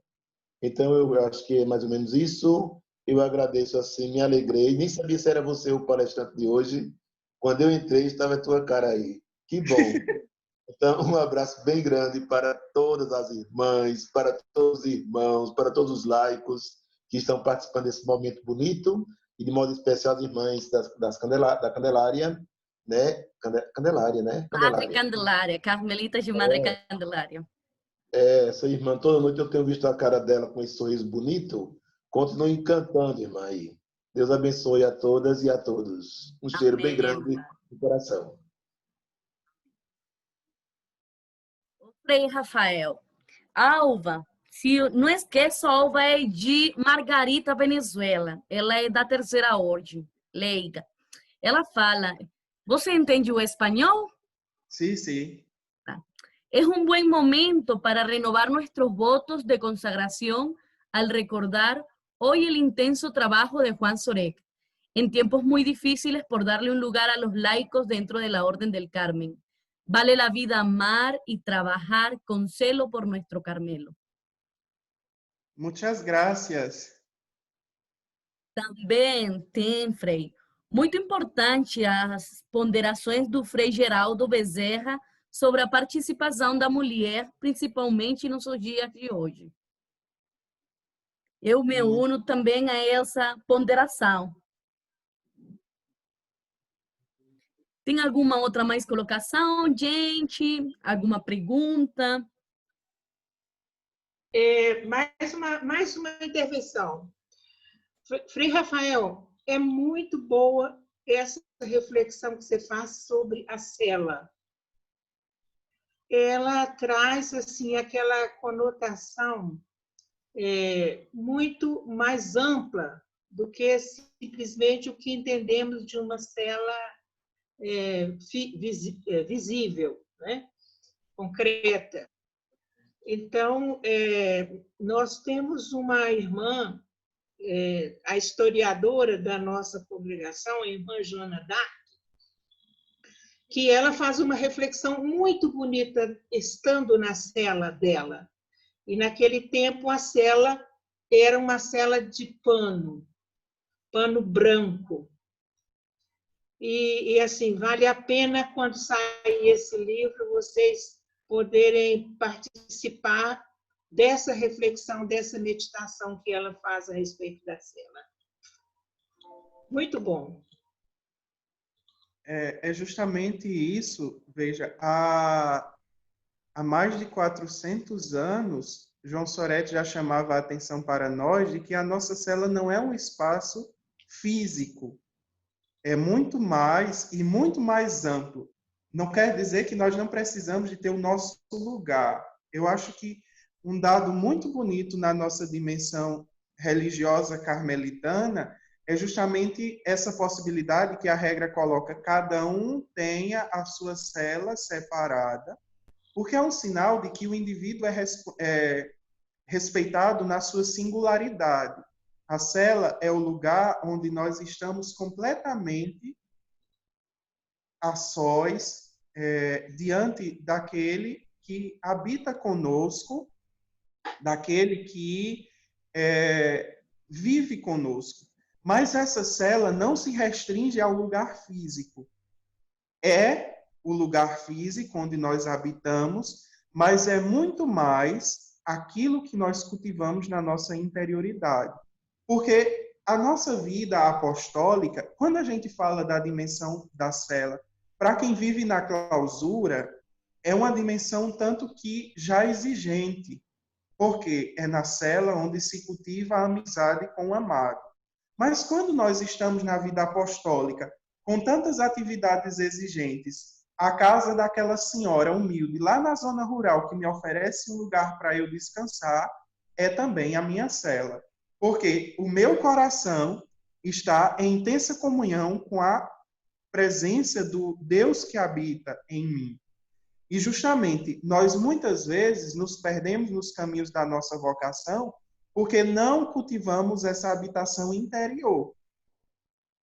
Então, eu acho que é mais ou menos isso. Eu agradeço, assim, me alegrei. Nem sabia se era você o palestrante de hoje. Quando eu entrei, estava a tua cara aí. Que bom. Então, um abraço bem grande para todas as irmãs, para todos os irmãos, para todos os laicos que estão participando desse momento bonito, e de modo especial as irmãs da Candelária, né? Candelária, né? Madre Candelária. Candelária, Carmelitas de Madre Candelária. Essa irmã, toda noite eu tenho visto a cara dela com esse sorriso bonito. Continue encantando, irmã aí. Deus abençoe a todas e a todos. Um cheiro bem Amém, grande irmã. no coração. Frei Rafael. Alva, se não esqueça, a Alva é de Margarita, Venezuela. Ela é da terceira ordem, leiga. Ela fala, você entende o espanhol? Sim, sim. Es un buen momento para renovar nuestros votos de consagración al recordar hoy el intenso trabajo de Juan Sorek, en tiempos muy difíciles por darle un lugar a los laicos dentro de la Orden del Carmen. Vale la vida amar y trabajar con celo por nuestro Carmelo. Muchas gracias. Também tem, Frei, muito importante as ponderações do Frei Geraldo Bezerra sobre a participação da mulher, principalmente nos dias de hoje. Eu me uno também a essa ponderação. Tem alguma outra mais colocação, gente? Alguma pergunta? Mais uma intervenção. Frei Rafael, é muito boa essa reflexão que você faz sobre a cela. Ela traz assim aquela conotação muito mais ampla do que simplesmente o que entendemos de uma cela visível, né? Concreta. Então, nós temos uma irmã, a historiadora da nossa congregação, a irmã Joana Dark, que ela faz uma reflexão muito bonita estando na cela dela. E naquele tempo a cela era uma cela de pano branco. E assim, vale a pena, quando sair esse livro, vocês poderem participar dessa reflexão, dessa meditação que ela faz a respeito da cela. Muito bom. É justamente isso, veja, há mais de 400 anos, João Soretti já chamava a atenção para nós de que a nossa cela não é um espaço físico, é muito mais e muito mais amplo. Não quer dizer que nós não precisamos de ter o nosso lugar. Eu acho que um dado muito bonito na nossa dimensão religiosa carmelitana é justamente essa possibilidade que a regra coloca: cada um tenha a sua cela separada, porque é um sinal de que o indivíduo é respeitado na sua singularidade. A cela é o lugar onde nós estamos completamente a sós, diante daquele que habita conosco, daquele que vive conosco. Mas essa cela não se restringe ao lugar físico. É o lugar físico onde nós habitamos, mas é muito mais aquilo que nós cultivamos na nossa interioridade. Porque a nossa vida apostólica, quando a gente fala da dimensão da cela, para quem vive na clausura, é uma dimensão tanto que já exigente, porque é na cela onde se cultiva a amizade com o amado. Mas quando nós estamos na vida apostólica, com tantas atividades exigentes, a casa daquela senhora humilde, lá na zona rural, que me oferece um lugar para eu descansar, é também a minha cela. Porque o meu coração está em intensa comunhão com a presença do Deus que habita em mim. E justamente, nós muitas vezes nos perdemos nos caminhos da nossa vocação porque não cultivamos essa habitação interior.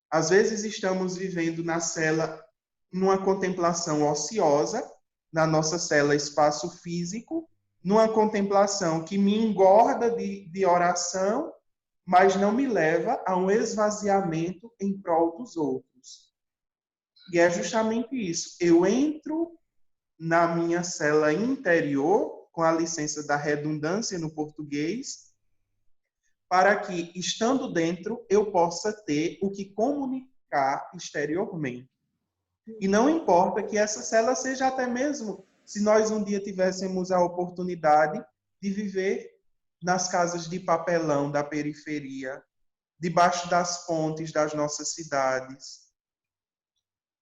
Às vezes estamos vivendo na cela numa contemplação ociosa, na nossa cela espaço físico, numa contemplação que me engorda de oração, mas não me leva a um esvaziamento em prol dos outros. E é justamente isso. Eu entro na minha cela interior, com a licença da redundância no português, para que, estando dentro, eu possa ter o que comunicar exteriormente. E não importa que essa cela seja até mesmo, se nós um dia tivéssemos a oportunidade de viver nas casas de papelão da periferia, debaixo das pontes das nossas cidades.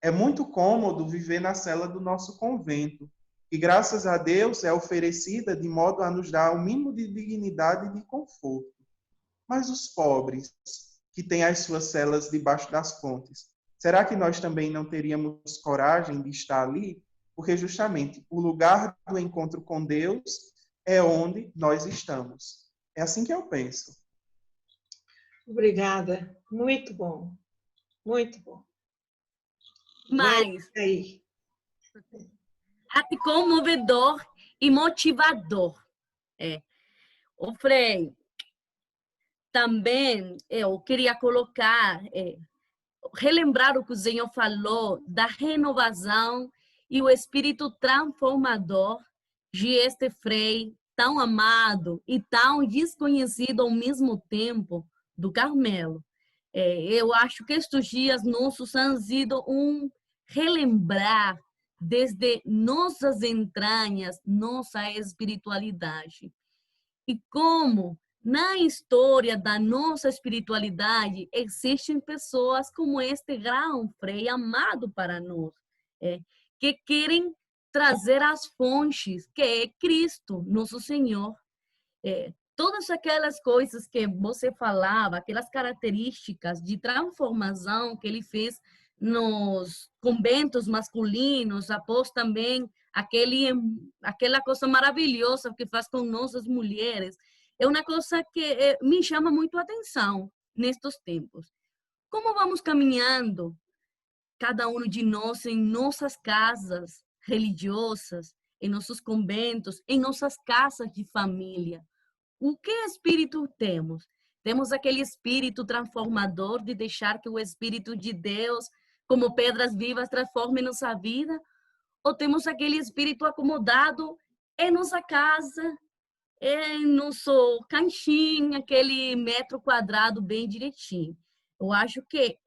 É muito cômodo viver na cela do nosso convento, que, graças a Deus, é oferecida de modo a nos dar o mínimo de dignidade e de conforto. Mas os pobres, que têm as suas celas debaixo das pontes, será que nós também não teríamos coragem de estar ali? Porque justamente o lugar do encontro com Deus é onde nós estamos. É assim que eu penso. Obrigada. Muito bom. Muito bom. Mas Aí. até comovedor e motivador. O Frei, também eu queria colocar, relembrar o que o Senhor falou da renovação e o espírito transformador de este Frei tão amado e tão desconhecido ao mesmo tempo do Carmelo. Eu acho que estes dias nossos têm sido um relembrar desde nossas entranhas, nossa espiritualidade. E como na história da nossa espiritualidade existem pessoas como este grão Frei amado para nós, que querem trazer as fontes, que é Cristo, nosso Senhor. Todas aquelas coisas que você falava, aquelas características de transformação que ele fez nos conventos masculinos, após também aquela coisa maravilhosa que faz com nossas mulheres, é uma coisa que me chama muito a atenção nestes tempos. Como vamos caminhando cada um de nós em nossas casas religiosas, em nossos conventos, em nossas casas de família. O que espírito temos? Temos aquele espírito transformador de deixar que o Espírito de Deus, como pedras vivas, transforme nossa vida? Ou temos aquele espírito acomodado em nossa casa, em nosso canchinho, aquele metro quadrado bem direitinho? Eu acho que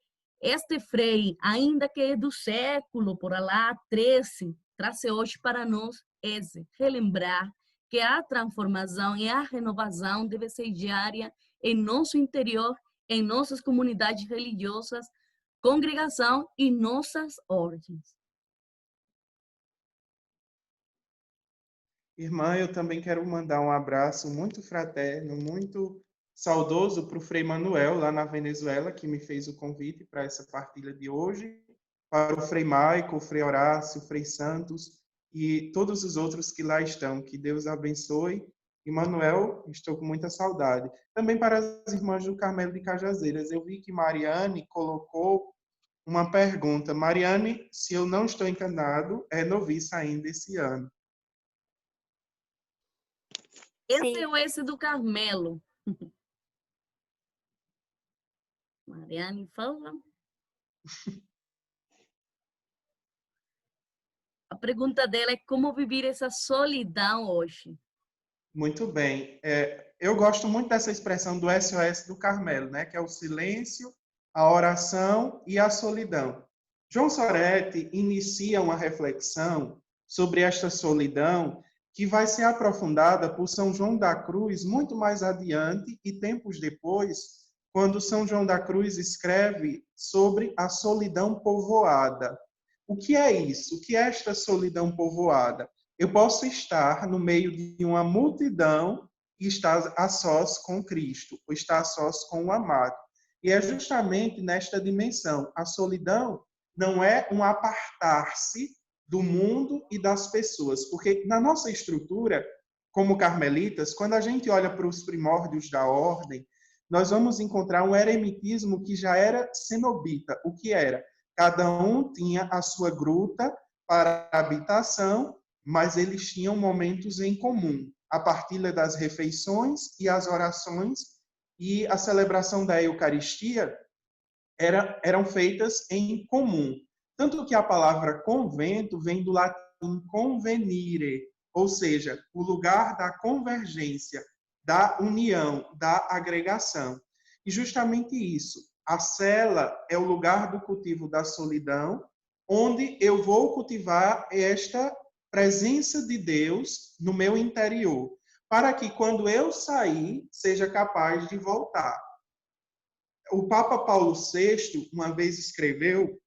este Frei, ainda que é do século, por lá, 13, traz hoje para nós esse, relembrar que a transformação e a renovação deve ser diária em nosso interior, em nossas comunidades religiosas, congregação e nossas ordens. Irmã, eu também quero mandar um abraço muito fraterno, muito saudoso para o Frei Manuel, lá na Venezuela, que me fez o convite para essa partilha de hoje, para o Frei Maico, o Frei Horácio, o Frei Santos e todos os outros que lá estão. Que Deus abençoe. E, Manuel, estou com muita saudade. Também para as irmãs do Carmelo de Cajazeiras. Eu vi que Mariane colocou uma pergunta. Mariane, se eu não estou enganado, é noviça ainda esse ano. Esse é o esse do Carmelo. Mariane fala. A pergunta dela é como viver essa solidão hoje. Muito bem. Eu gosto muito dessa expressão do SOS do Carmelo, né? Que é o silêncio, a oração e a solidão. João Soretti inicia uma reflexão sobre esta solidão que vai ser aprofundada por São João da Cruz muito mais adiante e tempos depois, quando São João da Cruz escreve sobre a solidão povoada. O que é isso? O que é esta solidão povoada? Eu posso estar no meio de uma multidão e estar a sós com Cristo, ou estar a sós com o amado. E é justamente nesta dimensão. A solidão não é um apartar-se do mundo e das pessoas, porque na nossa estrutura, como carmelitas, quando a gente olha para os primórdios da ordem, nós vamos encontrar um eremitismo que já era cenobita. O que era? Cada um tinha a sua gruta para a habitação, mas eles tinham momentos em comum, a partilha das refeições e as orações e a celebração da Eucaristia eram feitas em comum. Tanto que a palavra convento vem do latim convenire, ou seja, o lugar da convergência, da união, da agregação. E justamente isso, a cela é o lugar do cultivo da solidão, onde eu vou cultivar esta presença de Deus no meu interior, para que quando eu sair, seja capaz de voltar. O Papa Paulo VI uma vez escreveu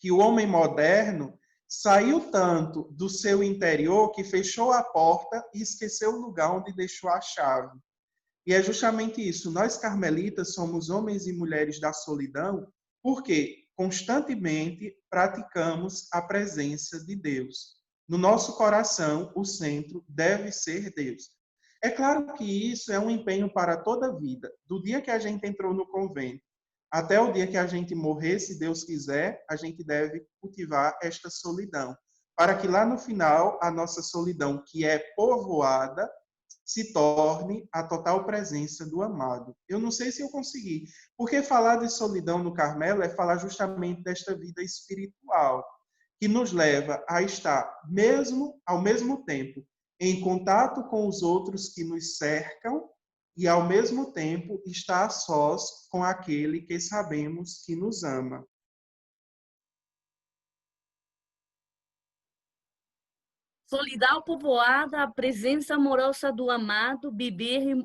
que o homem moderno saiu tanto do seu interior que fechou a porta e esqueceu o lugar onde deixou a chave. E é justamente isso. Nós, carmelitas, somos homens e mulheres da solidão porque constantemente praticamos a presença de Deus. No nosso coração, o centro deve ser Deus. É claro que isso é um empenho para toda a vida. Do dia que a gente entrou no convento até o dia que a gente morrer, se Deus quiser, a gente deve cultivar esta solidão, para que lá no final a nossa solidão, que é povoada, se torne a total presença do amado. Eu não sei se eu consegui, porque falar de solidão no Carmelo é falar justamente desta vida espiritual, que nos leva a estar ao mesmo tempo em contato com os outros que nos cercam e, ao mesmo tempo, estar a sós com aquele que sabemos que nos ama. Solidão povoada, a presença amorosa do amado, viver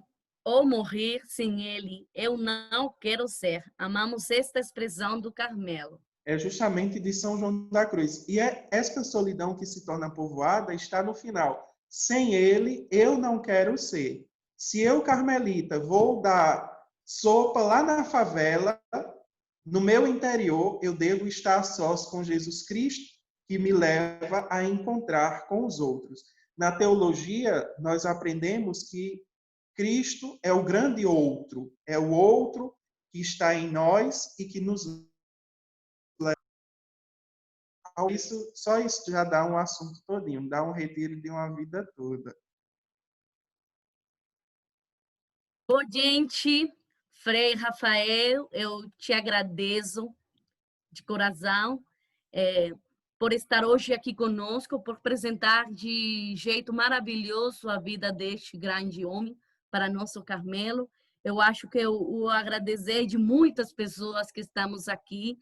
ou morrer sem ele. Eu não quero ser. Amamos esta expressão do Carmelo. É justamente de São João da Cruz. E é esta solidão que se torna povoada está no final. Sem ele, eu não quero ser. Se eu, carmelita, vou dar sopa lá na favela, no meu interior, eu devo estar a sós com Jesus Cristo, que me leva a encontrar com os outros. Na teologia, nós aprendemos que Cristo é o grande outro, é o outro que está em nós e que nos isso, só isso já dá um assunto todinho, dá um retiro de uma vida toda. Bom, gente, Frei Rafael, eu te agradeço de coração por estar hoje aqui conosco, por apresentar de jeito maravilhoso a vida deste grande homem para nosso Carmelo. Eu acho que eu o agradecer de muitas pessoas que estamos aqui,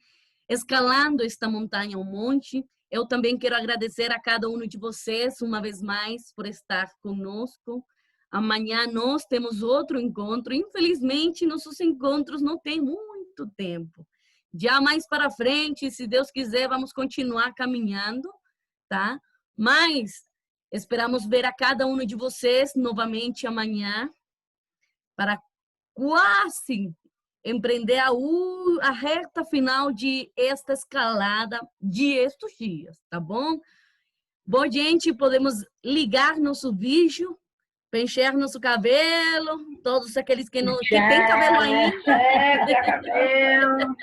escalando esta montanha, um monte. Eu também quero agradecer a cada um de vocês, uma vez mais, por estar conosco. Amanhã nós temos outro encontro. Infelizmente, nossos encontros não têm muito tempo. Já mais para frente, se Deus quiser, vamos continuar caminhando, tá? Mas esperamos ver a cada um de vocês novamente amanhã para quase empreender a reta final de esta escalada de estes dias, tá bom? Bom, gente, podemos ligar nosso vídeo, pentear nosso cabelo, todos aqueles que não que tem cabelo ainda. Cabelo.